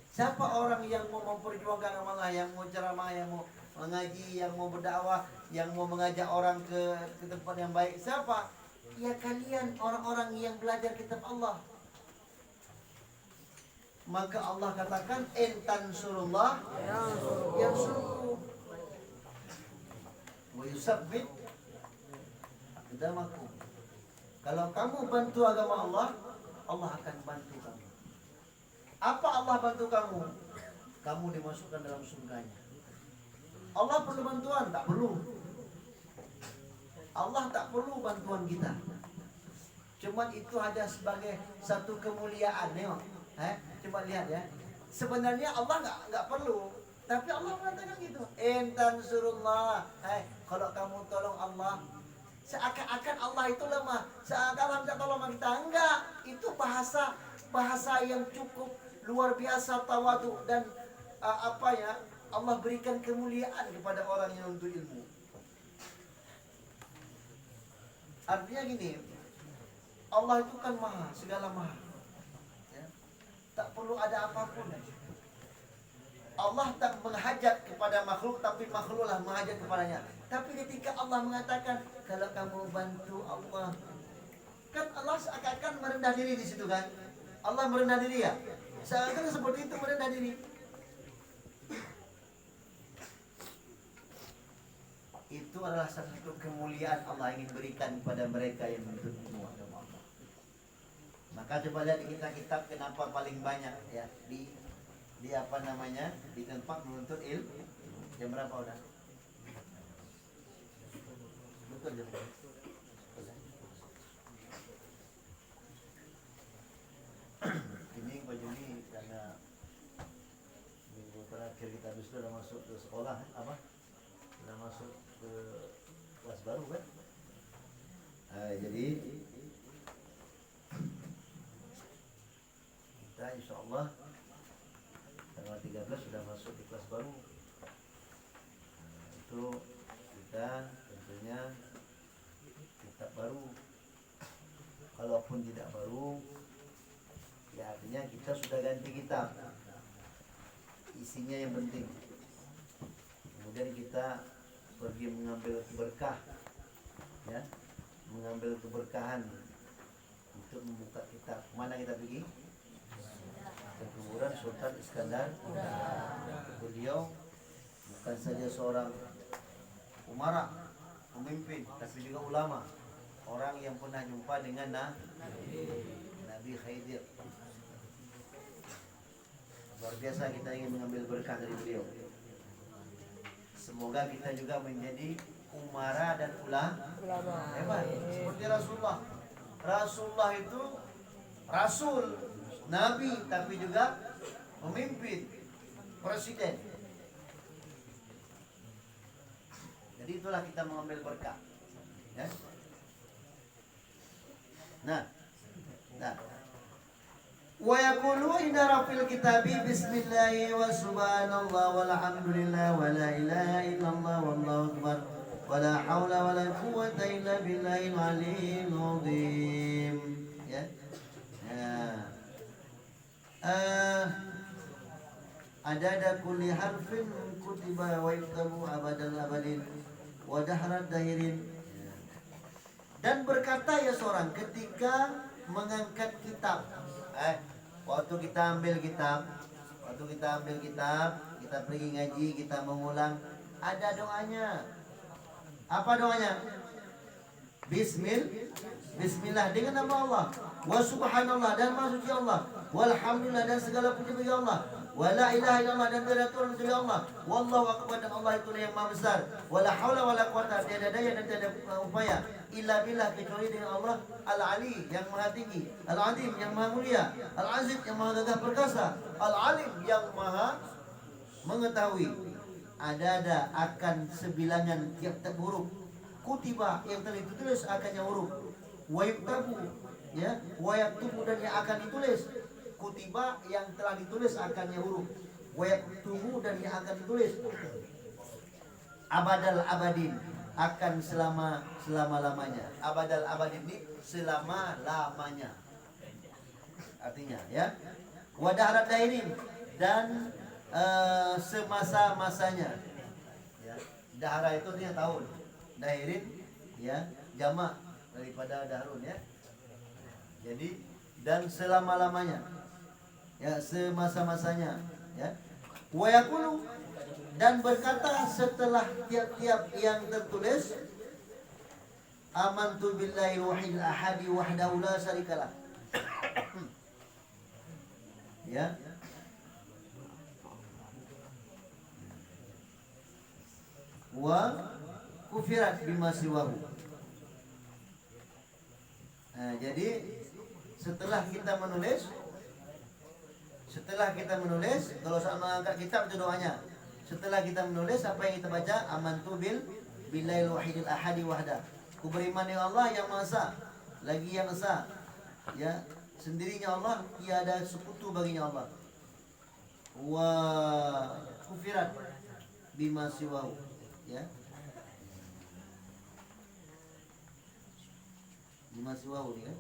Siapa orang yang mau memperjuangkan Allah, yang mau ceramah, yang mau mengaji, yang mau berdakwah, yang mau mengajak orang ke tempat yang baik? Siapa? Ya kalian, orang-orang yang belajar kitab Allah. Maka Allah katakan intan surullah yang suruh wa yusabbit aqdamakum. Kalau kamu bantu agama Allah, Allah akan bantu kamu. Apa Allah bantu kamu? Kamu dimasukkan dalam surganya. Allah perlu bantuan? Tak perlu. Allah tak perlu bantuan kita. Cuman itu ada sebagai satu kemuliaan. Coba lihat ya. Sebenarnya Allah nggak perlu, tapi Allah mengatakan gitu. Intan surullah. Kalau kamu tolong Allah, seakan-akan Allah itu lemah. Seakan-akan tidak tolong kita. Enggak. Itu bahasa yang cukup luar biasa tawadu dan Allah berikan kemuliaan kepada orang yang untuk ilmu. Artinya gini, Allah itu kan maha, segala maha. Ya. Tak perlu ada apapun. Allah tak menghajat kepada makhluk, tapi makhluklah menghajat kepadanya. Tapi ketika Allah mengatakan, kalau kamu bantu Allah, kan Allah seakan-akan merendah diri di situ kan? Allah merendah diri ya? Seakan-akan seperti itu merendah diri. Itu adalah satu kemuliaan Allah ingin berikan kepada mereka yang menuntut ilmu agama Allah. Maka coba lihat di kitab-kitab kenapa paling banyak ya di di tempat menuntut ilmu. Jam berapa udah? Betul jam berapa? Ini baju ini karena minggu terakhir kita sudah masuk ke sekolah sudah masuk ke kelas baru kan? Jadi kita insya Allah tanggal 13 sudah masuk di kelas baru. Itu kita tentunya kitab baru. Kalaupun tidak baru, ya artinya kita sudah ganti kitab. Isinya yang penting. Kemudian kita pergi mengambil berkah, ya, mengambil keberkahan untuk membuka kitab. Mana kita pergi? Ke kuburan Sultan Iskandar. Beliau bukan saja seorang umara, pemimpin, tapi juga ulama, orang yang pernah jumpa dengan Nabi Khidir. Luar biasa kita ingin mengambil berkah dari beliau. Semoga kita juga menjadi umara dan ulama hebat seperti Rasulullah. Rasulullah itu rasul, nabi, tapi juga pemimpin, presiden. Jadi itulah kita mengambil berkah. Ya? Nah. Wa yaqulu inna fil kitabi bismillah wa subhanallah walhamdulillah wa la ilaha illallah wallahu akbar wa la haula wa la quwwata illa billahil aliyyil azim. Ya. Adada kulli harfin kutiba wa yuktabu abadal abadin wa dahran dahirin. Dan berkata ya seorang ketika mengangkat kitab, waktu kita ambil kitab, kita pergi ngaji, kita mengulang, ada doanya. Apa doanya? Bismillah dengan nama Allah, wa subhanallah dan maha suci Allah, walhamdulillah dan segala puji bagi Allah, wa la ilaha illallah dan tiada Tuhan kecuali Allah, wallahu akbar dan Allah itu yang maha besar, wala haula wala quwata tiada daya dan tiada upaya illa billah kecuali dengan Allah al-ali yang maha tinggi, al-azim yang maha mulia, al-aziz yang maha gagah perkasa, al-alim yang maha mengetahui. Ada akan sebilangan tiap-tiap huruf, kutiba yang telah ditulis akannya huruf, wa yuktabu ya, wa yaktubu dan yang akan ditulis, kutiba yang telah ditulis akannya huruf, wa yaktubu dan yang akan ditulis abadal abadin akan selama-lamanya. Abadal abadin ini selama-lamanya. Artinya ya. Wa dahrat dairin dan semasa-masanya. Ya. Dahara itu artinya tahun. Dairin ya, jamak daripada dahrun ya. Jadi dan selama-lamanya. Ya, semasa-masanya ya. Wa yaqulu dan berkata setelah tiap-tiap yang tertulis amantu billahi wahidil ahadi wahdahu la syarikalah. Ya. Wa kufirat bima siwahu. Nah, jadi setelah kita menulis, kalau saat mengangkat kitab itu doanya. Setelah kita menulis apa yang kita baca, amantu billahi wahidil ahadi wahda. Ku beriman dengan Allah yang Maha Esa, lagi yang esa. Ya, sendirinya Allah, tiada sekutu baginya Allah. Wa kufirat bima siwahu. Ya. Bima siwahu ni kan.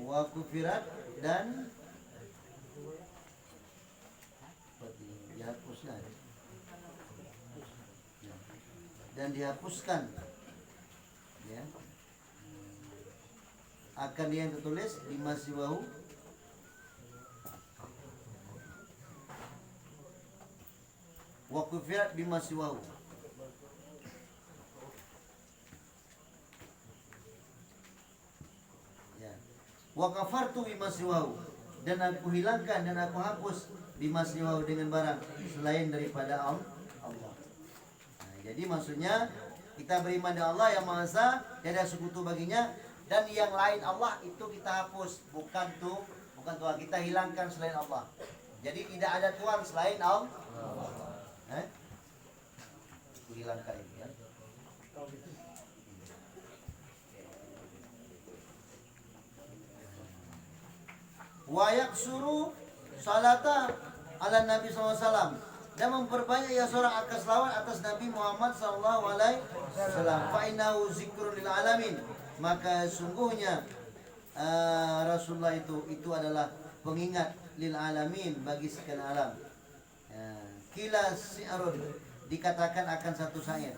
Wa kufirat dan dihapuskan dan dihapuskan ya akan yang tertulis di masiwahu wa kufirat bima siwahu. Ya. Wa kafartu bima siwahu dan aku hilangkan dan aku hapus bima siwahu dengan barang selain daripada Allah. Nah, jadi maksudnya kita beriman dengan Allah yang Maha Esa, tiada sekutu baginya, dan yang lain Allah itu kita hapus, bukan Tuhan, kita hilangkan selain Allah. Jadi tidak ada Tuhan selain Allah. Hilangkan itu ya. Wa yaksuru salata ala Nabi SAW dan memperbanyak ya seorang akan selawat atas Nabi Muhammad SAW. Fa innahu zikrun lil alamin. Maka sungguhnya Rasulullah itu adalah pengingat lil alamin bagi sekian alam. Kila si'arun dikatakan akan satu syair.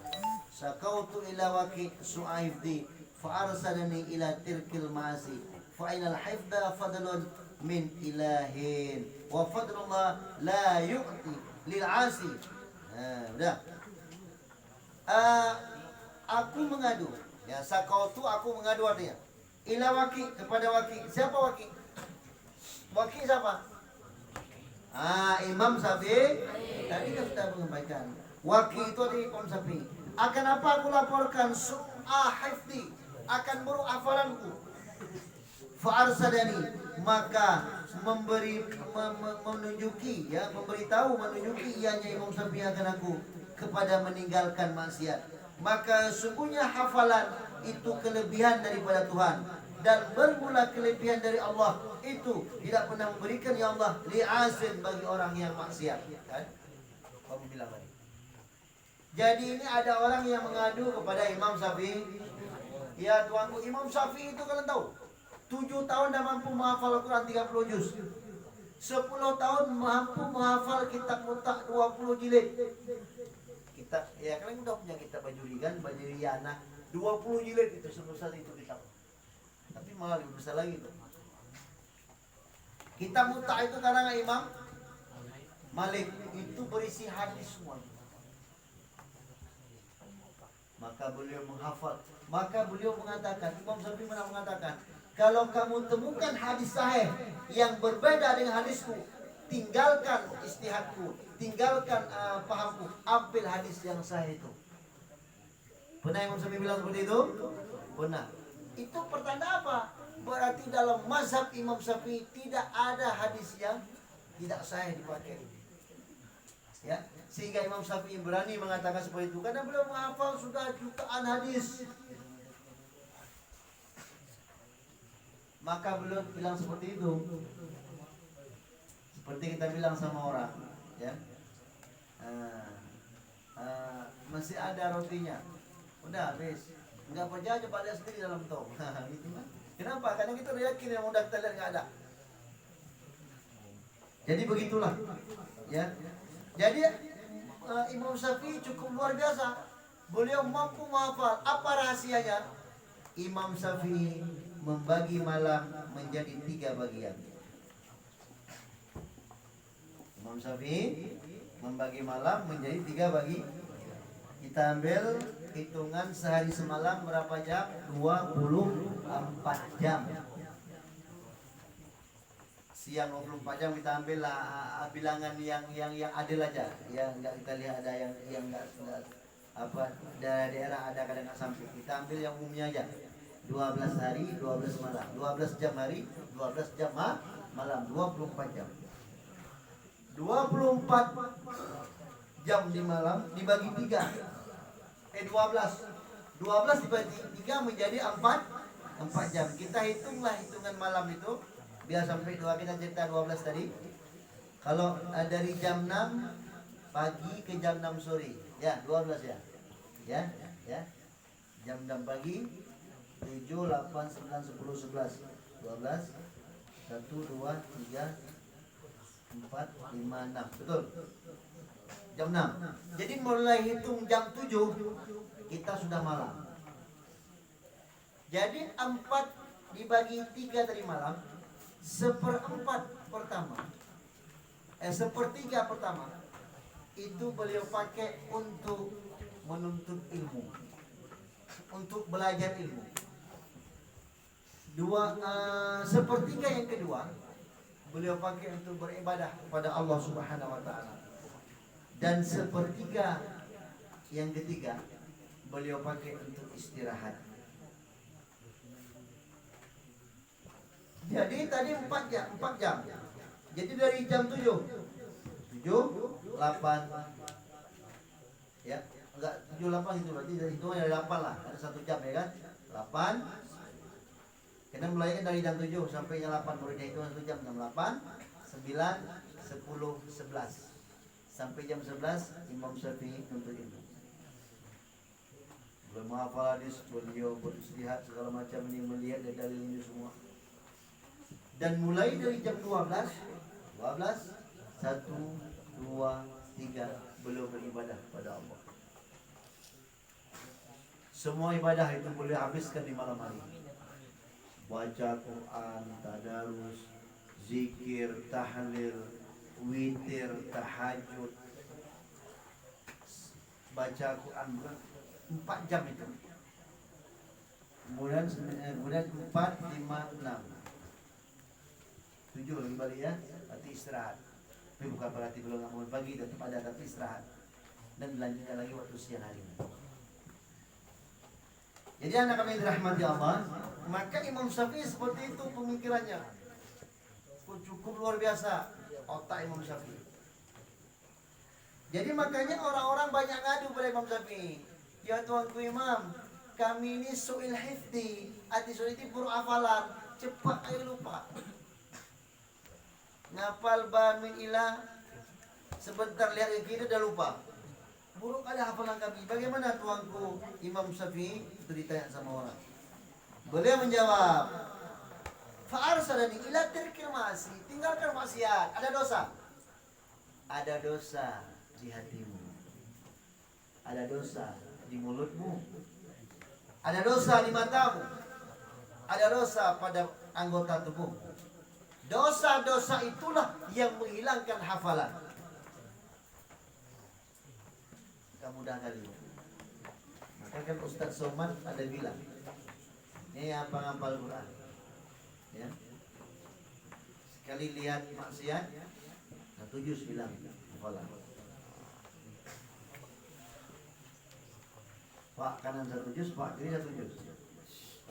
Sakautu ila waqi su'aifdi fa arsadani ila tirkil ma'asi fa inal hifda fadlun min ilahin wa fadlullah la yu'ti lil 'asi. Udah. Aku mengadu. Ya, sakautu aku mengadu artinya. Ila waqi kepada waqi. Siapa waqi? Waqi siapa? Imam Syafi'i. Tadi kita sudah menyampaikan. Waqi itu adalah Imam Syafi'i. Akan apa aku laporkan? Hifdi, akan buruk hafalanku. Fa'arsadani, maka menunjuki ianya Imam Syafi'i akan aku kepada meninggalkan maksiat. Maka sungguhnya hafalan itu kelebihan daripada Tuhan, dan bermula kelebihan dari Allah itu tidak pernah memberikan ya Allah li'asin bagi orang yang maksiat. Kan? Kamu bilang tadi. Jadi ini ada orang yang mengadu kepada Imam Syafi'i. Ya tuanku, Imam Syafi'i itu kalian tahu 7 tahun dah mampu menghafal Al-Quran 30 juz. 10 tahun mampu menghafal kitab Mutak 20 jilid. Kita, ya kalian udah punya kitab Bajurigan, Bajuriyana 20 jilid itu sebesar itu kitab. Tapi malah lebih besar lagi itu. Kitab Mutak itu karangan Imam Malik, itu berisi hadis semua. Maka beliau menghafal. Maka beliau mengatakan, Imam Syafi'i pernah mengatakan, kalau kamu temukan hadis sahih yang berbeda dengan hadisku, tinggalkan istihadku, tinggalkan pahamku, ambil hadis yang sahih itu. Pernah Imam Syafi'i bilang seperti itu? Pernah. Itu pertanda apa? Berarti dalam mazhab Imam Syafi'i tidak ada hadis yang tidak sahih dipakai. Ya, sehingga Imam Syafi'i berani mengatakan seperti itu karena beliau menghafal sudah jutaan hadis. Maka beliau bilang seperti itu. Seperti kita bilang sama orang, ya, masih ada rotinya, udah habis, nggak percaya coba lihat sendiri dalam tong. Gitu kan? Kenapa? Karena kita yakin yang udah kita lihat nggak ada. Jadi begitulah, ya. Jadi Imam Syafi'i cukup luar biasa. Beliau mampu menghafal. Apa rahasianya? Imam Syafi'i membagi malam menjadi 3 bagian. Imam Syafi'i membagi malam menjadi 3 bagi. Kita ambil hitungan sehari semalam berapa jam? 24 jam. Siang 24 jam kita ambil bilangan yang adil aja. Ya enggak kita lihat ada yang enggak apa daerah ada kadang enggak sampai. Kita ambil yang umumnya aja. 12 hari, 12 malam. 12 jam hari, 12 jam malam, 24 jam. 24 jam di malam dibagi 3. 12 dibagi 3 menjadi 4 jam. Kita hitunglah hitungan malam itu biar sampai 2 kita cerita 12 tadi. Kalau dari jam 6 pagi ke jam 6 sore, ya 12 ya. Ya. Jam 6 pagi 7, 8, 9, 10, 11, 12, 1, 2, 3, 4, 5, 6. Betul? Jam 6. Jadi mulai hitung jam 7 kita sudah malam. Jadi 4 dibagi 3 tadi malam, sepertiga pertama itu beliau pakai untuk menuntut ilmu, untuk belajar ilmu. Sepertiga yang kedua beliau pakai untuk beribadah kepada Allah Subhanahu wa taala. Dan sepertiga yang ketiga beliau pakai untuk istirahat. Jadi tadi 4 jam. Jadi dari jam 7, 8, ya, enggak 7, 8 itu berarti dari itu ada 8 lah, ada 1 jam ya kan, 8. Kita mulai dari jam 7 sampai jam 8, baru itu 1 jam, jam 8, 9, 10, 11. Sampai jam 11 Imam Syafi'i nuntut ilmu. Belum menghafal hadis, beliau beristihad segala macam ini, melihat dari dalil ini semua. Dan mulai dari jam 12, 1, 2, 3 beliau beribadah kepada Allah. Semua ibadah itu boleh habiskan di malam hari. Baca Quran, tadarus, zikir, tahlil, witir, tahajud. Baca Quran 4 jam itu. Kemudian 4, 5, 6. 7 lagi balik ya, berarti istirahat. Tapi bukan berarti belum nggak mau pagi, tetap ada, tapi istirahat. Dan lanjutnya lagi waktu siang hari. Jadi anak kami dirahmati Allah, maka Imam Syafi'i seperti itu pemikirannya. Cukup luar biasa otak Imam Syafi'i. Jadi makanya orang-orang banyak ngadu pada Imam Syafi'i. Ya tuanku Imam, kami ini su'il hifdi, arti su'il itu buruk hafalan, cepat aja lupa. Ngapal ba min ilah, sebentar lihat ke kiri udah lupa. Buruk ada hafalan kami. Bagaimana tuanku Imam Syafi'i? Itu ditanya sama orang. Beliau menjawab, fa'arsadani ila tirkil ma'asi, tinggalkan maksiat. Ada dosa. Ada dosa di hatimu. Ada dosa di mulutmu. Ada dosa di matamu. Ada dosa pada anggota tubuhmu. Dosa-dosa itulah yang menghilangkan hafalan. Kamu mudah kali. Maka kan Ustaz Somad ada bilang, ini apa ngapal Quran, ya. Sekali lihat maksiat, satu juz bilang hafalan. Pak kanan 1 juz, pak kiri 1 juz.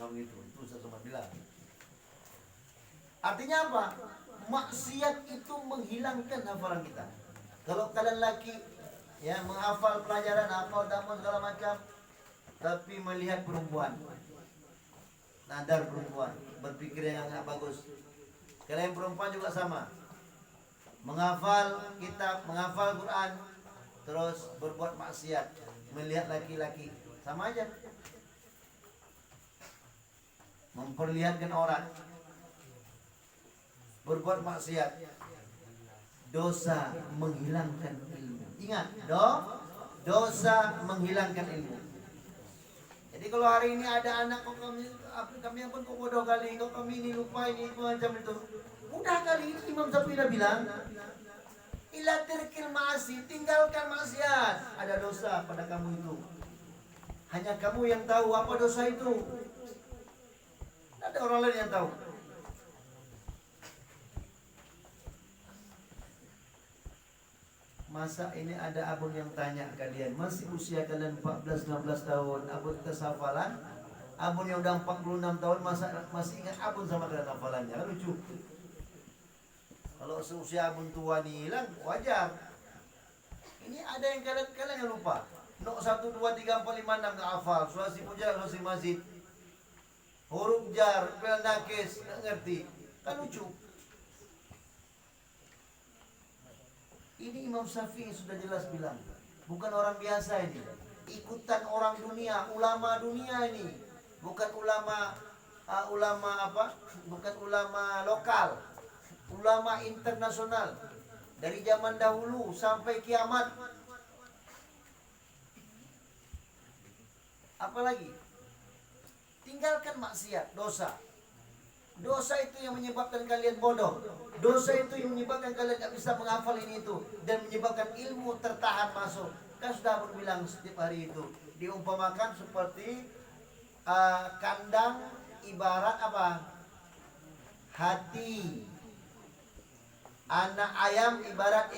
Kamu itu Ustaz Somad bilang. Artinya apa? Maksiat itu menghilangkan hafalan kita. Kalau kalian laki ya menghafal pelajaran, hafal damun segala macam, tapi melihat perempuan, nadar perempuan, berpikir yang nggak bagus. Kalian perempuan juga sama, menghafal kitab, menghafal Quran, terus berbuat maksiat, melihat laki-laki, sama aja. Memperlihatkan orang, berbuat maksiat, dosa menghilangkan ilmu. Ingat, dosa menghilangkan ilmu. Jadi kalau hari ini ada anak kok kami pun kok bodoh kali, kok kami ini lupa ini macam itu. Mudah kali ini Imam Syafi'i bilang, ila tirkil ma'asi, tinggalkan maksiat. Ada dosa pada kamu itu. Hanya kamu yang tahu apa dosa itu. Ada orang lain yang tahu. Masa ini ada abun yang tanya kalian, masih usia kalian 14-16 tahun, abun kesafalan. Abun yang udah 46 tahun masih ingat abun sama kalian hafalannya, kan lucu. Kalau seusia abun tua nih hilang, wajar. Ini ada yang kalian yang lupa. Nok 1, 2, 3, 4, 5, 6 nggak hafal. Sulasi puja, sulasi masjid. Huruf jar, fi'il nakis, nggak ngerti. Kan lucu. Ini Imam Syafi'i sudah jelas bilang, bukan orang biasa ini. Ikutan orang dunia, ulama dunia ini. Bukan ulama bukan ulama lokal. Ulama internasional. Dari zaman dahulu sampai kiamat. Apalagi? Tinggalkan maksiat, dosa. Dosa itu yang menyebabkan kalian bodoh. Dosa itu yang menyebabkan kalian gak bisa menghafal ini itu. Dan menyebabkan ilmu tertahan masuk. Kan sudah berbilang setiap hari itu. Diumpamakan seperti kandang ibarat apa? Hati. Anak ayam ibarat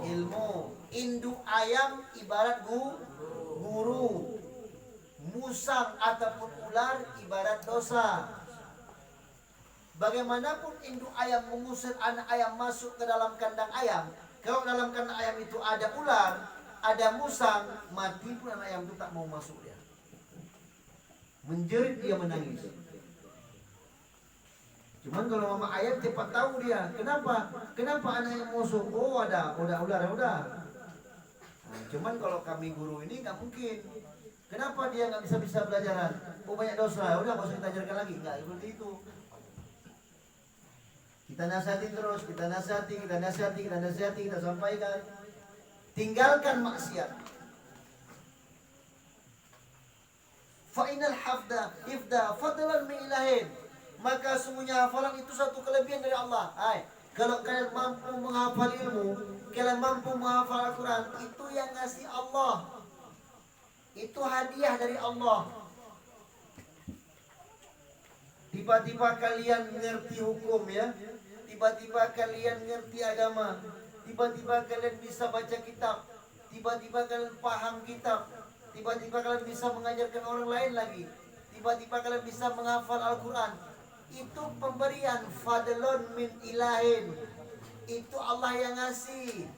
ilmu. Induk ayam ibarat guru. Musang ataupun ular ibarat dosa. Bagaimanapun induk ayam mengusir anak ayam masuk ke dalam kandang ayam, kalau dalam kandang ayam itu ada ular, ada musang, mati pun anak ayam itu tak mau masuk dia. Menjerit dia menangis. Cuman kalau mama ayam cepat tahu dia, kenapa anak ayam masuk? Oh ada ular ya udah. Nah, cuman kalau kami guru ini nggak mungkin. Kenapa dia nggak bisa belajaran? Oh banyak dosa, udah nggak usah kita ajarkan lagi, nggak seperti itu. Kita nasihati terus, kita nasihati, kita sampaikan. Tinggalkan maksiat. Fa'inal hifda fadlan min ilahin. Maka sungguhnya hafalan itu satu kelebihan dari Allah. Kalau kalian mampu menghafal ilmu, kalian mampu menghafal Al-Quran, itu yang ngasih Allah. Itu hadiah dari Allah. Tiba-tiba kalian ngerti hukum ya. Tiba-tiba kalian ngerti agama. Tiba-tiba kalian bisa baca kitab. Tiba-tiba kalian paham kitab. Tiba-tiba kalian bisa mengajarkan orang lain lagi. Tiba-tiba kalian bisa menghafal Al-Quran. Itu pemberian fadlun min ilahin. Itu Allah yang ngasih.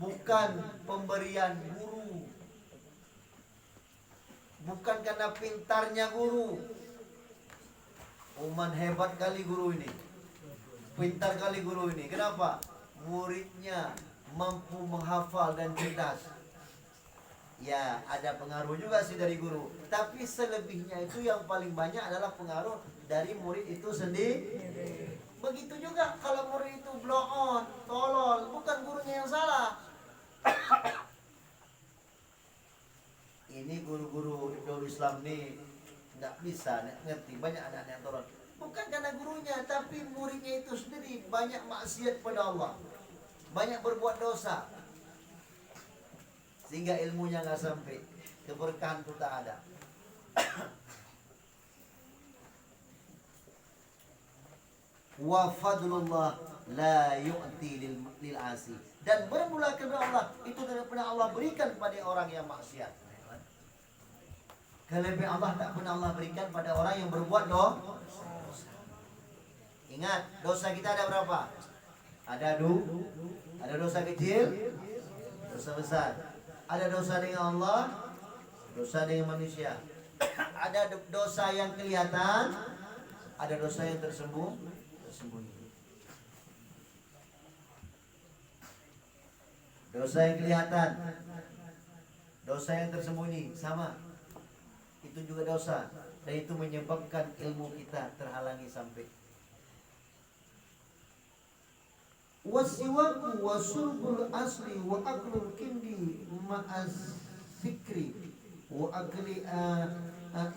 Bukan pemberian guru. Bukan karena pintarnya guru. Uman hebat kali guru ini. Pintar kali guru ini. Kenapa? Muridnya mampu menghafal dan cerdas. Ya, ada pengaruh juga sih dari guru. Tapi selebihnya itu yang paling banyak adalah pengaruh dari murid itu sendiri. Begitu juga kalau murid itu blow on, tolol, bukan gurunya yang salah. Ini guru-guru Ibnu Islam nih nggak bisa ngerti, banyak anak-anak yang tolol. Bukan karena gurunya, tapi muridnya itu sendiri banyak maksiat pada Allah, banyak berbuat dosa, sehingga ilmunya nggak sampai, keberkahan itu tak ada. Wa fadlullah la yu'ti lil asi. Dan bermula kepada Allah itu tidak pernah Allah berikan pada orang yang maksiat. Kelebihan Allah tak pernah Allah berikan pada orang yang berbuat dosa. Ingat, dosa kita ada berapa? Ada dosa kecil, dosa besar. Ada dosa dengan Allah, dosa dengan manusia. Ada dosa yang kelihatan, ada dosa yang tersembunyi. Dosa yang kelihatan, dosa yang tersembunyi sama. Itu juga dosa, dan itu menyebabkan ilmu kita terhalangi sampai. Wasiwaku wasurbul asli wa aklul kindi ma'az fikri wa akli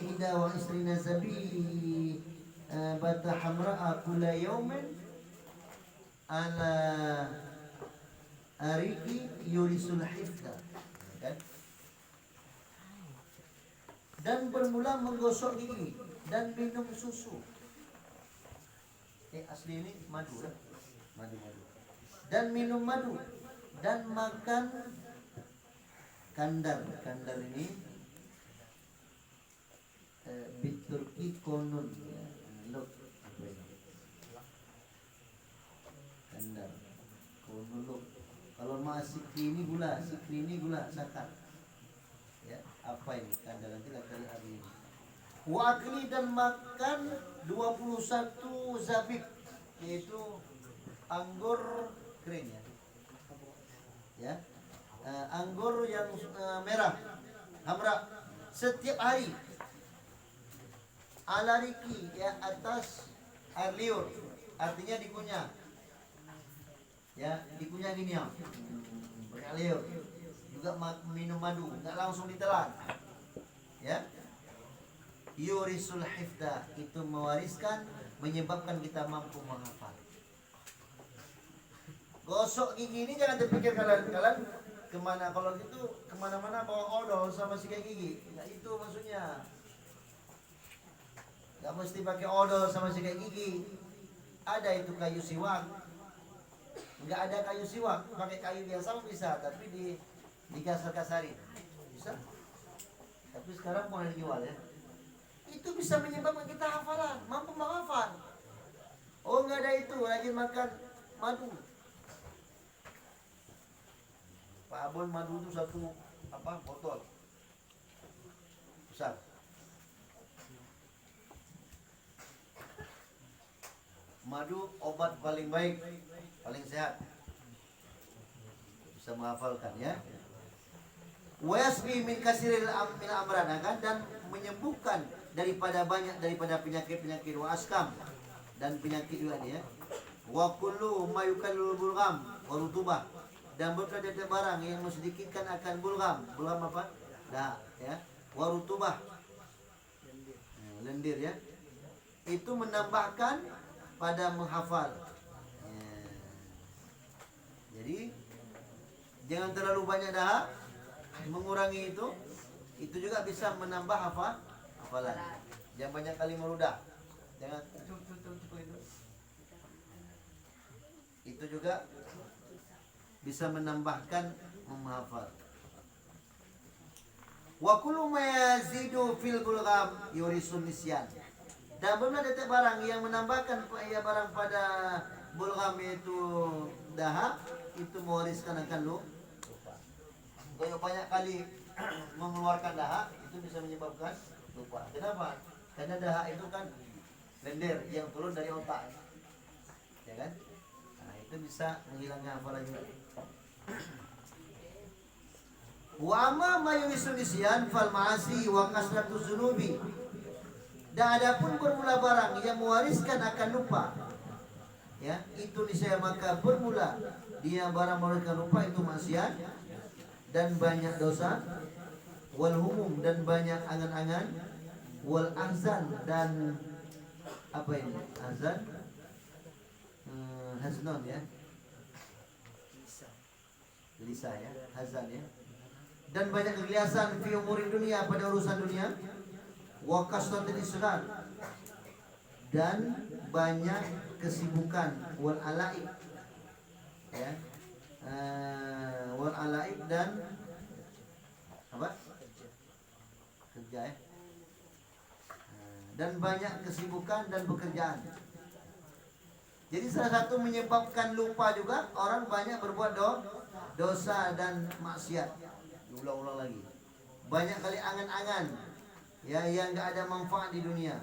ida wa isrina zabi bata hamra'a kula yawmin ala ariki yurisul hifda, kan? Dan bermula menggosok gigi dan minum susu. Asli ini madu kan? Madu. Dan minum madu dan makan kandar. Kandar ini biturki konun ya. Look, kandar konun look. Kalau sikri ini gula, sakar. Ya, apa ini? Kandar nanti kita cari hari ini. Wakli dan makan 21 zabib, yaitu anggur kering ya. Anggur yang merah, hamra, setiap hari. Alariki ya, atas air liur, artinya dikunyah. Ya, dikunyah gini ya. Banyak liur. Juga minum madu, enggak langsung ditelan. Ya. Yurisul hifda, itu mewariskan, menyebabkan kita mampu menghafal. Gosok gigi ini jangan terpikir kalian kemana, kalau gitu kemana-mana bawa odol sama sikat gigi. Nah, itu maksudnya. Gak mesti pakai odol sama sikat gigi. Ada itu kayu siwak. Enggak ada kayu siwak, pakai kayu biasa bisa, tapi dikasar-kasarin. Bisa. Tapi sekarang mulai dijual ya. Itu bisa menyebabkan kita hafalan, mampu menghafal. Oh, enggak ada itu, rajin makan madu. Pak Abon, madu itu satu botol besar. Madu obat paling baik, paling sehat. Bisa menghafalkan ya. Wasbi min kasiril amrana, kan, dan menyembuhkan daripada penyakit wa askam, dan penyakit juga ya. Wa kullu ma yukallul bulgham wa rutubah, dan berkata barang yang sedikitkan akan bulgham apa? Dah ya. Wa rutubah, lendir ya. Itu menambahkan pada menghafal. Ya. Jadi jangan terlalu banyak dahak, mengurangi itu juga bisa menambah hafalan. Jangan banyak kali meludah. Jangan cukup itu. Itu juga bisa menambahkan menghafal. Wa kullu ma yazidu fil bulgham yurisun nisyan. Dan benar ada barang yang menambahkan barang pada bulgham, yaitu dahak, itu mewariskan akan lupa. Kalau banyak kali mengeluarkan dahak, itu bisa menyebabkan lupa. Kenapa? Karena dahak itu kan lendir yang turun dari otak, ya kan? Nah, itu bisa menghilangkan hafalan juga. Wa amma ma yusunisian fal ma'asi wa kasratu zunubi. Dan adapun bermula barang yang mewariskan akan lupa, ya, itu niscaya maka bermula dia barang mewariskan lupa, itu maksiat dan banyak dosa, wal humum, dan banyak angan-angan, wal ahzan, dan apa ini? Ahzan, haznon ya, gelisah ya, hazan ya, dan banyak kegelisahan fi umuri dunia, pada urusan dunia, wa kasratul israr, dan banyak kesibukan, wal alaib ya, wal alaib, dan apa? Kerja ya. Dan banyak kesibukan dan pekerjaan. Jadi salah satu menyebabkan lupa juga orang banyak berbuat dosa dan maksiat. Diulang-ulang lagi. Banyak kali angan-angan ya yang nggak ada manfaat di dunia.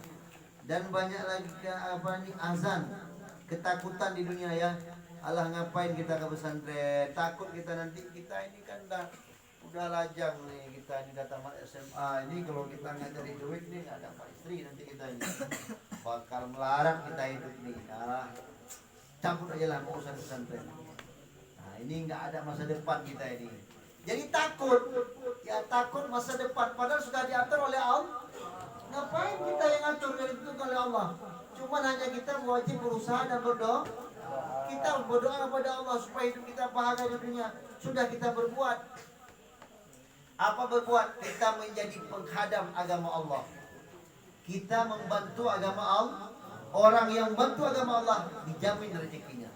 Dan banyak lagi azan, ketakutan di dunia ya. Allah, ngapain kita ke pesantren? Takut kita nanti, kita ini kan udah lajang nih, kita ini udah tamat SMA ini, kalau kita nggak cari duit nih nggak dapat istri, nanti kita ini bakal melarat kita hidup nih. Nah, cabut aja lah, mau usah pesantren. Nah, ini nggak ada masa depan kita ini. Jadi takut, ya takut masa depan, padahal sudah diatur oleh Allah. Ngapain kita yang atur, yang ditentukan oleh Allah? Cuman hanya kita wajib berusaha dan berdoa. Kita berdoa kepada Allah supaya hidup kita bahagia di dunia. Sudah kita berbuat. Apa berbuat? Kita menjadi penghadam agama Allah. Kita membantu agama Allah. Orang yang membantu agama Allah dijamin rezekinya.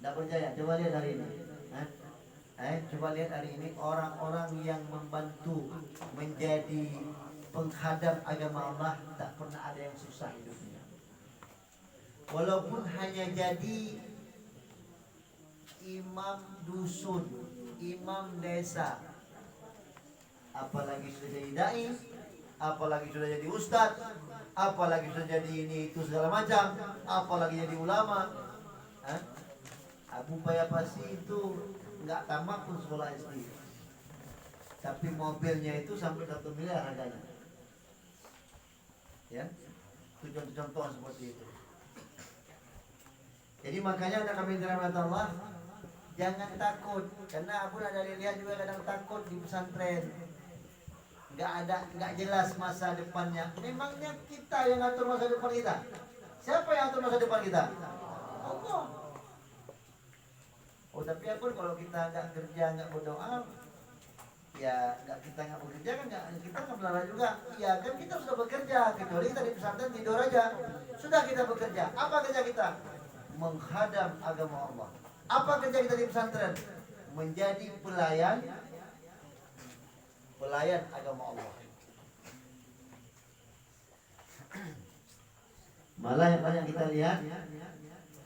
Tidak percaya? Coba lihat hari ini. Coba lihat hari ini orang-orang yang membantu menjadi penghadam agama Allah, tak pernah ada yang susah hidupnya. Walaupun hanya jadi imam dusun, imam desa, apalagi sudah jadi dai, apalagi sudah jadi ustadz, apalagi sudah jadi ini itu segala macam, apalagi jadi ulama. Abu Bayapasi itu nggak tamat pun sekolah SD, tapi mobilnya itu sampai 1 miliar harganya. Ya, itu contoh seperti itu. Jadi makanya anak kami dirahmati Allah, jangan takut, karena aku ada lihat juga kadang takut di pesantren. Nggak jelas masa depannya. Memangnya kita yang ngatur masa depan kita? Siapa yang ngatur masa depan kita? Allah. Oh, tapi aku kalau kita nggak kerja, nggak berdoa, ya kita nggak bekerja kan kita nggak belajar juga. Ya kan kita sudah bekerja, kecuali kita di pesantren tidur aja. Sudah kita bekerja. Apa kerja kita? Menghadam agama Allah. Apa kerja kita di pesantren? Menjadi pelayan agama Allah. Malah yang banyak kita lihat,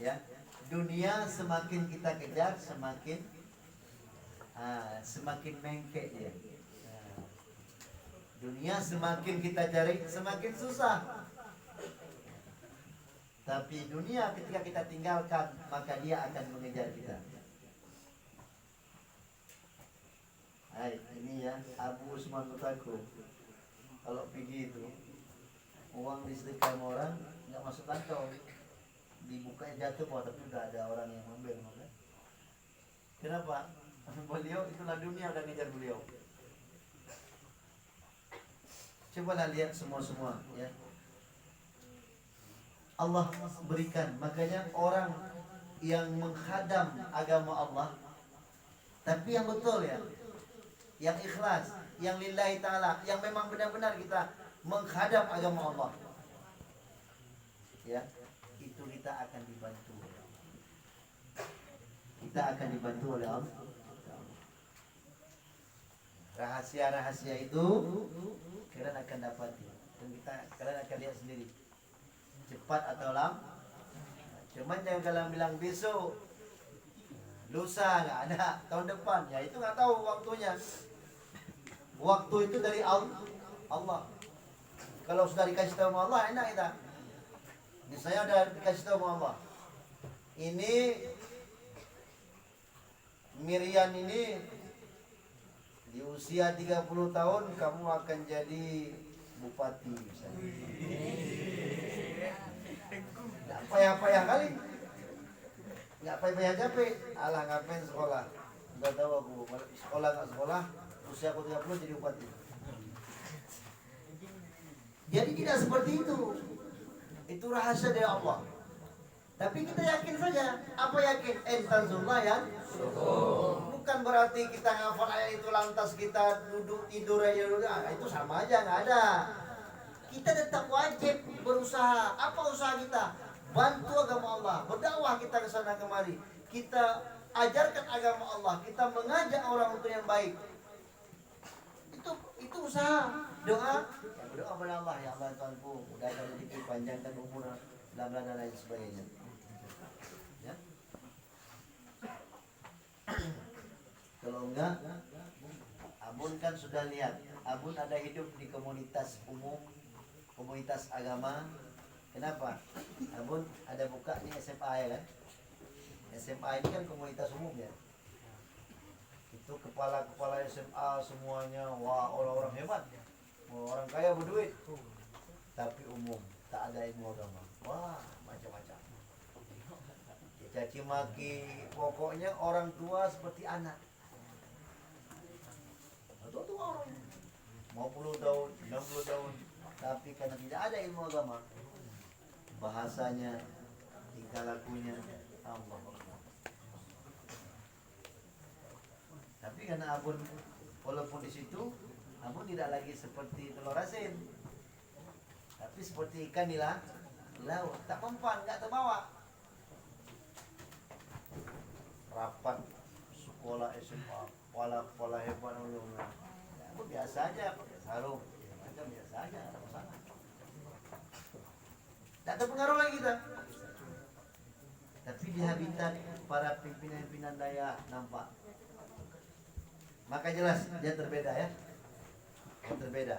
ya, dunia semakin kita kejar semakin mengkek dia. Dunia semakin kita cari semakin susah. Tapi dunia ketika kita tinggalkan, maka dia akan mengejar kita. Ini ya Abu Usman Kutaku, kalau pergi itu uang disedekahkan orang nggak masuk kantong, dibukanya jatuh kok, tapi udah ada orang yang ambil. Kenapa? Beliau itulah dunia udah ngejar beliau. Cobalah lihat semua ya. Allah berikan, makanya orang yang menghadam agama Allah, tapi yang betul ya, yang ikhlas, yang lillahi ta'ala, yang memang benar-benar kita menghadap agama Allah, ya, itu kita akan dibantu. Kita akan dibantu oleh Allah. Rahasia-rahasia itu kalian akan dapati, dan kalian akan lihat sendiri, cepat atau lambat. Cuman jangan kalian bilang besok, lusa nggak ada, tahun depan, ya itu nggak tahu waktunya. Waktu itu dari Allah. Kalau sudah dikasih tahu sama Allah, enak kita. Ini saya udah dikasih tahu sama Allah. Ini Miriam ini di usia 30 tahun kamu akan jadi bupati misalnya. Nggak payah-payah kali, nggak payah-payah capek. Alah, ngapain sekolah? Nggak tahu aku, sekolah nggak sekolah, usia aku 30 jadi bupati. Jadi tidak seperti itu. Itu rahasia dari Allah. Tapi kita yakin saja. Apa yakin? Tanzullah ya. Bukan berarti kita ngafal ayat itu lantas kita duduk tidur aja dulu. Itu sama aja, nggak ada. Kita tetap wajib berusaha. Apa usaha kita? Bantu agama Allah, berdakwah kita ke sana kemari. Kita ajarkan agama Allah, kita mengajak orang untuk yang baik. Itu usaha. Doa, ya berdoa kepada Allah, ya Allah Tuhanku, udah ada rezeki, panjangkan umur bla bla dan lain sebagainya. Ya. Kalau enggak, Abun kan sudah lihat, Abun ada hidup di komunitas umum, komunitas agama. Kenapa? Abun ada buka nih SMA ya kan? SMA ini kan komunitas umum ya. Itu kepala-kepala SMA semuanya, wah orang-orang hebat, orang kaya berduit, tapi umum, tak ada ilmu agama. Wah macam-macam. Caci maki, pokoknya orang tua seperti anak. Tua orang, mau 10 tahun, 60 tahun, tapi karena tidak ada ilmu agama, bahasanya, tingkah lakunya, Allah. Tapi karena Abun, walaupun di situ, Abun tidak lagi seperti telur asin, tapi seperti ikan di laut, tak mempan, nggak terbawa. Rapat sekolah SMA, pola hebat ulumnya. Aku biasa aja pakai sarung, macam biasa aja, ada masalah. Tak terpengaruh lagi kita. Tapi di habitat para pimpinan-pimpinan daya nampak. Maka jelas dia terbeda ya. Yang terbeda.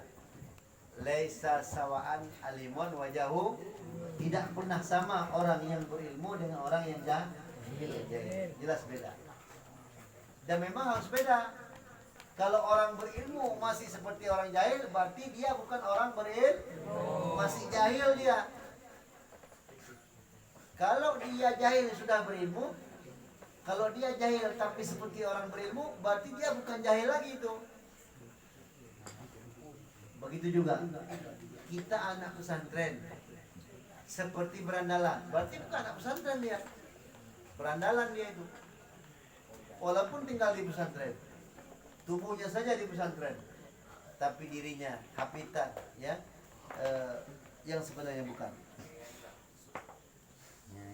Laisa sawaan alimun wajahu, tidak pernah sama orang yang berilmu dengan orang yang jahil. Jelas beda. Dan memang harus beda. Kalau orang berilmu masih seperti orang jahil, berarti dia bukan orang berilmu, masih jahil dia. Kalau dia jahil sudah berilmu, kalau dia jahil tapi seperti orang berilmu, berarti dia bukan jahil lagi itu. Begitu juga kita anak pesantren seperti berandalan, berarti bukan anak pesantren dia, berandalan dia itu. Walaupun tinggal di pesantren, tubuhnya saja di pesantren, tapi dirinya habitat ya yang sebenarnya bukan.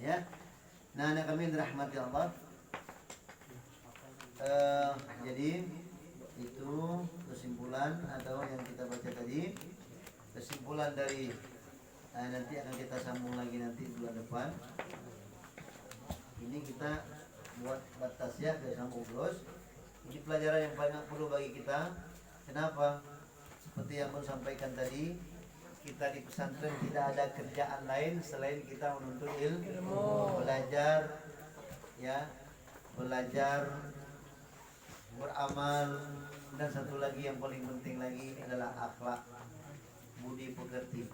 Ya. Nah, anak kami dirahmati Allah. Jadi itu kesimpulan atau yang kita baca tadi, kesimpulan dari nanti akan kita sambung lagi nanti bulan depan. Ini kita buat batas ya, biar sambung terus. Ini pelajaran yang banyak perlu bagi kita. Kenapa? Seperti yang saya sampaikan tadi, kita di pesantren tidak ada kerjaan lain selain kita menuntut ilmu, belajar, ya, belajar, beramal, dan satu lagi yang paling penting lagi adalah akhlak, budi pekerti.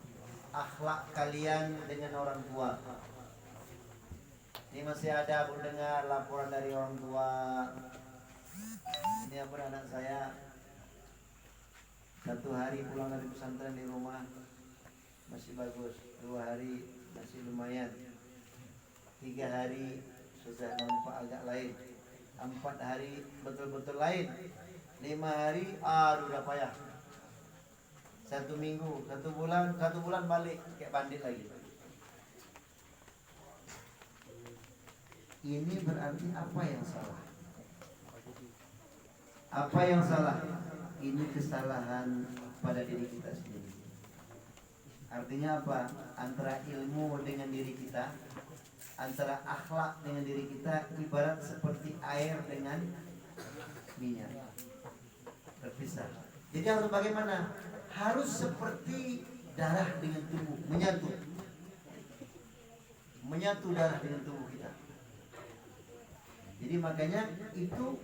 Akhlak kalian dengan orang tua. Ini masih ada aku dengar laporan dari orang tua. Ini apa anak saya 1 hari pulang dari pesantren di rumah masih bagus, 2 hari masih lumayan, 3 hari sudah nampak agak lain, 4 hari betul-betul lain, 5 hari udah payah, 1 minggu, 1 bulan balik kayak bandit lagi. Ini berarti apa yang salah? Apa yang salah? Ini kesalahan pada diri kita sendiri. Artinya apa? Antara ilmu dengan diri kita, antara akhlak dengan diri kita, ibarat seperti air dengan minyak, terpisah. Jadi harus bagaimana? Harus seperti darah dengan tubuh, menyatu darah dengan tubuh kita. Jadi makanya itu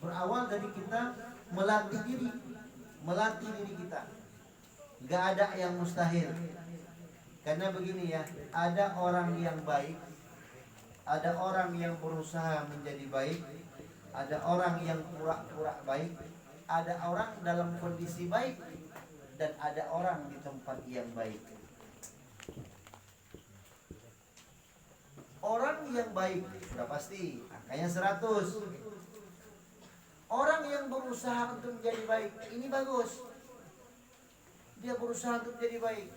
berawal dari kita melatih diri kita. Gak ada yang mustahil. Karena begini ya, ada orang yang baik, ada orang yang berusaha menjadi baik, ada orang yang pura-pura baik, ada orang dalam kondisi baik, dan ada orang di tempat yang baik. Orang yang baik sudah pasti angkanya 100. Orang yang berusaha untuk menjadi baik, ini bagus. Dia berusaha untuk menjadi baik.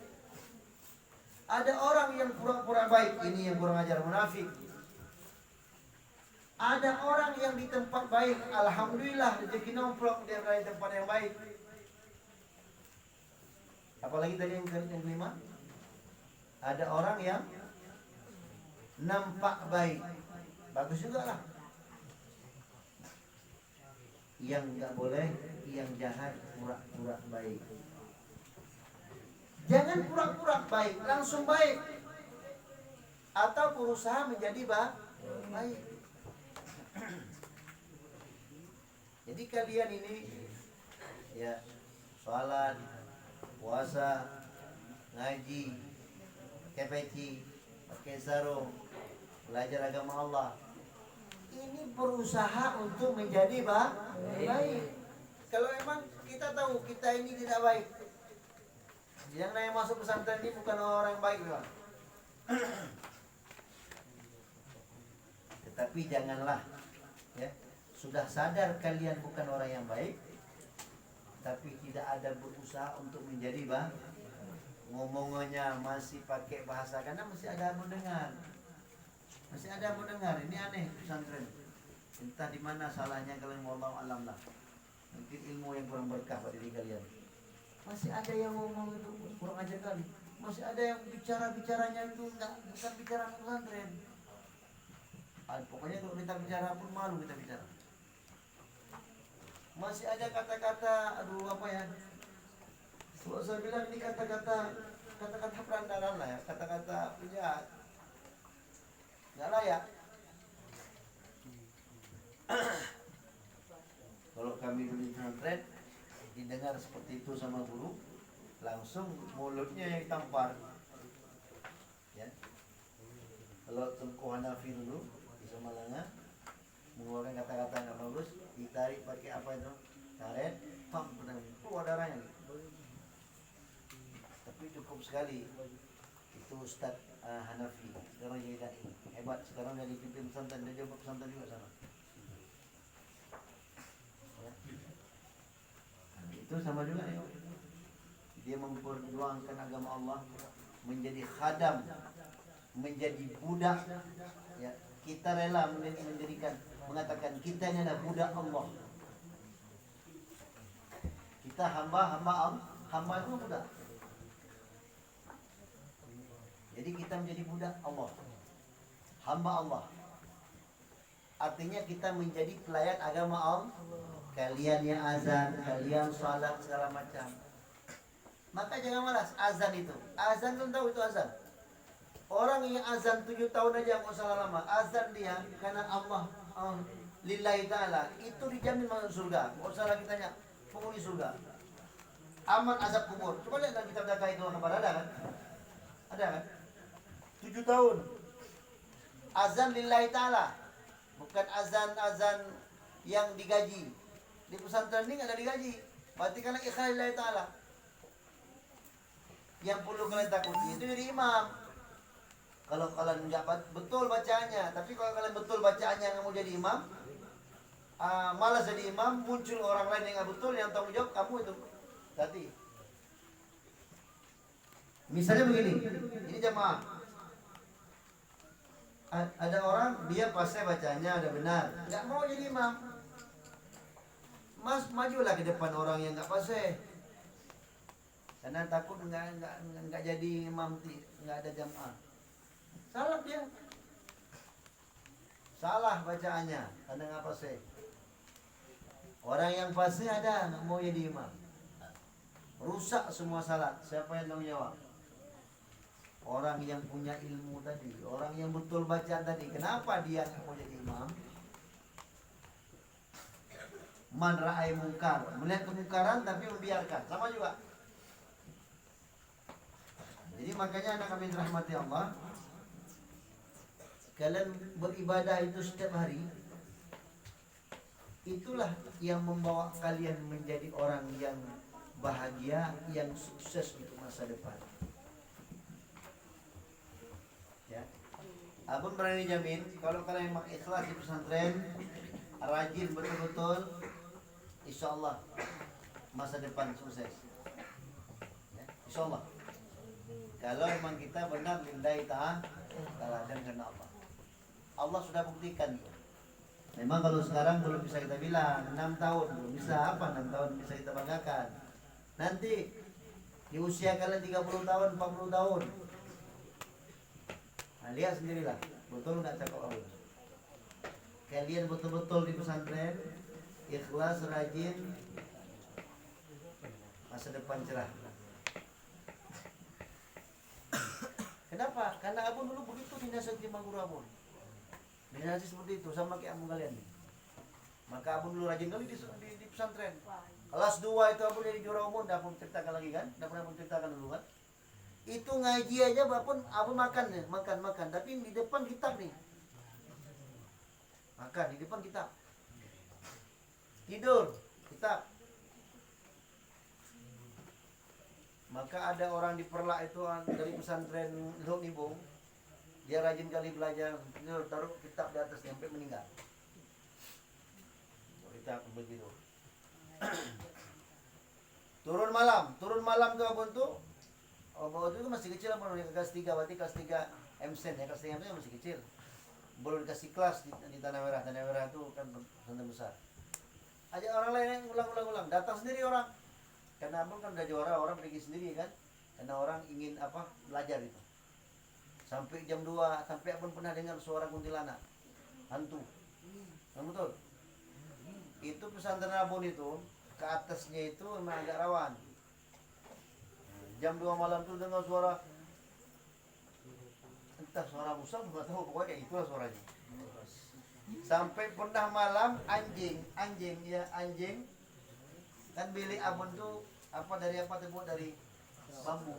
Ada orang yang pura-pura baik, ini yang kurang ajar, munafik. Ada orang yang di tempat baik, alhamdulillah rezeki nomplok, dia berada di tempat yang baik. Apalagi tadi yang kelima, ada orang yang nampak baik, bagus juga lah. Yang nggak boleh, yang jahat pura-pura baik. Jangan pura-pura baik, langsung baik. Atau berusaha menjadi baik. Jadi kalian ini ya sholat, puasa, ngaji, pakai peci, pakai sarung, belajar agama Allah. Ini berusaha untuk menjadi baik. Kalau memang kita tahu kita ini tidak baik, yang yang masuk pesantren ini bukan orang yang baik, Pak. Tetapi janganlah, ya, sudah sadar kalian bukan orang yang baik, tapi tidak ada berusaha untuk menjadi baik. Ngomongannya masih pakai bahasa, karena masih ada mendengar. Masih ada mendengar, ini aneh pesantren. Entah di mana salahnya kalian, wallahu alam lah. Mungkin ilmu yang kurang berkah pada diri kalian. Masih ada yang ngomong itu kurang ajar kali. Masih ada yang bicaranya itu bukan bicara pesantren. Pokoknya kalau kita bicara pun malu kita bicara. Masih ada kata-kata, aduh apa ya? Kalau saya bilang ini kata-kata perandaran lah ya, kata-kata penjahat. Nggak layak. Kalau kami dulu di pesantren didengar seperti itu sama guru, langsung mulutnya yang ditampar. Ya. Kalau Tengku Hanafi dulu di Semalanga mengeluarkan kata-kata nggak bagus, ditarik pakai apa itu? Karet, pam, keluar darahnya. Tapi cukup sekali. Itu Ustadz Hanafi, sekarang jadi dai, hebat. Sekarang jadi pimpin pesantren, dia jabat pesantren juga sana. Ya. Itu sama juga ya. Dia memperjuangkan agama Allah, menjadi khadam, menjadi budak. Ya, kita rela mengatakan kita ini adalah budak Allah. Kita hamba itu budak. Jadi kita menjadi budak Allah, hamba Allah. Artinya kita menjadi pelayan agama Allah. Kalian yang azan, kalian salat segala macam. Maka jangan malas azan itu. Azan belum tahu itu azan. Orang yang azan 7 tahun aja nggak usah lama. Azan dia karena Allah, lillahi ta'ala, itu dijamin masuk surga. Nggak usah lagi tanya penghuni surga. Aman azab kubur. Coba lihat dalam kitab Dakar itu kabar ada kan? Ada kan? 7 tahun. Azan lillahi ta'ala. Bukan azan yang digaji. Di pesantren ini nggak ada digaji. Berarti karena ikhlas lillahi ta'ala. Yang perlu kalian takuti itu jadi imam. Kalau kalian nggak betul bacaannya, tapi kalau kalian betul bacaannya nggak mau jadi imam, malas jadi imam, muncul orang lain yang nggak betul, yang tanggung jawab kamu itu. Hati. Misalnya begini, ini jamaah. Ada orang dia pasti bacanya ada benar, nggak mau jadi imam. Mas majulah ke depan orang yang nggak pasti. Karena takut nggak jadi imam, nggak ada jamaah. Salah dia. Salah bacaannya, karena nggak pasti. Orang yang pasti ada nggak mau jadi imam. Rusak semua salat. Siapa yang tanggung jawab? Orang yang punya ilmu tadi, orang yang betul bacaan tadi. Kenapa dia nggak mau jadi imam? Man ra'ai mungkar, melihat kemungkaran tapi membiarkan, sama juga. Jadi makanya anak kami dirahmati Allah, kalian beribadah itu setiap hari, itulah yang membawa kalian menjadi orang yang bahagia, yang sukses untuk masa depan. Ya, Abang berani jamin kalau kalian memang ikhlas di pesantren, rajin betul-betul, insya Allah masa depan sukses. Ya, insya Allah. Kalau memang kita benar lillahi ta'ala dan karena Allah. Allah sudah buktikan. Memang kalau sekarang belum bisa kita bilang 6 tahun, belum bisa apa 6 tahun bisa kita banggakan. Nanti di usia kalian 30 tahun, 40 tahun. Nah, lihat sendirilah. Betul nggak cakap abun? Kalian betul-betul di pesantren, ikhlas, rajin, masa depan cerah. Kenapa? Karena abun dulu begitu dinasihati sama guru abun. Dinasihati seperti itu sama kayak abun kalian nih. Maka abun dulu rajin kali di pesantren. Kelas 2 itu abun jadi juara umum, dah pun ceritakan lagi kan? Dah pernah pun ceritakan dulu kan? Itu ngaji aja abun makan ya, makan. Tapi di depan kitab nih. Makan di depan kitab. Tidur, kitab. Maka ada orang di Perlak itu dari pesantren Luk Nibung, dia rajin kali belajar, taruh kitab di atas sampai meninggal. Kitab begitu. Turun malam tuh abun tuh. Oh, itu masih kecil abun, kelas 3, berarti kelas 3 MSen ya, kelas 3 MSen masih kecil. Belum dikasih kelas di Tanah Merah itu kan pesantren besar. Ajak orang lain yang ulang, datang sendiri orang. Karena abang kan udah juara, orang pergi sendiri kan. Karena orang ingin belajar itu. Sampai jam 2, sampai abang pernah dengar suara kuntilanak, hantu. Betul? Itu pesantren abang itu, ke atasnya itu memang agak rawan. Jam 2 malam tuh dengar suara, entah suara musang, nggak tahu, pokoknya kayak itulah suaranya. Sampai pernah malam anjing kan bilik abun tuh dari bambu.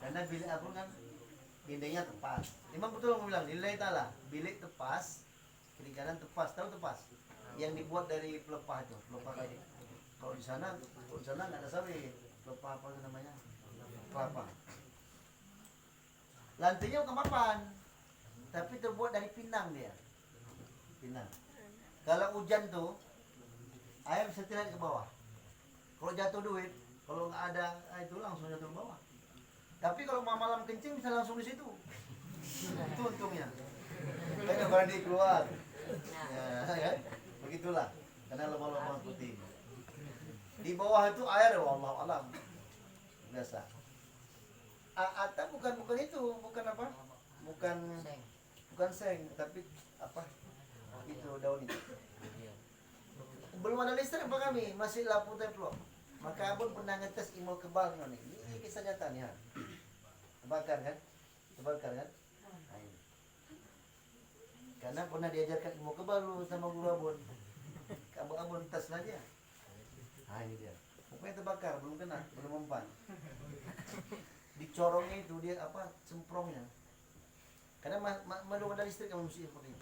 Karena bilik abun kan dindingnya tepas. Memang betul yang bilang nilai taala bilik tepas, kiri kanan tepas, tahu tepas yang dibuat dari pelepah itu, pelepah kayu. Kalau di sana nggak ada sawit, pelepah apa itu namanya, kelapa. Lantainya bukan papan, tapi terbuat dari pinang dia. Pinang. Kalau hujan tuh air bisa terlihat ke bawah. Kalau jatuh duit, kalau nggak ada itu langsung jatuh ke bawah. Tapi kalau malam kencing bisa langsung di situ. Itu untungnya. Kan nggak berani keluar. Ya, kan? Begitulah. Karena lubang-lubang putih. Di bawah itu air, wallahu alam. Biasa. Atau bukan itu, bukan apa? Bukan seng, tapi apa? Itu daun itu. Belum ada listrik apa kami, masih lampu teflon. Maka abun pernah ngetes imol kebal nih. Ini kisah nyata nih. Terbakar kan? Nah, ini. Karena pernah diajarkan imol kebal dulu sama guru abun. Abun tes aja. Nah ini dia. Pokoknya terbakar, belum kena, belum mempan. Di corongnya itu dia semprongnya. Karena belum ada listrik yang mesti seperti itu.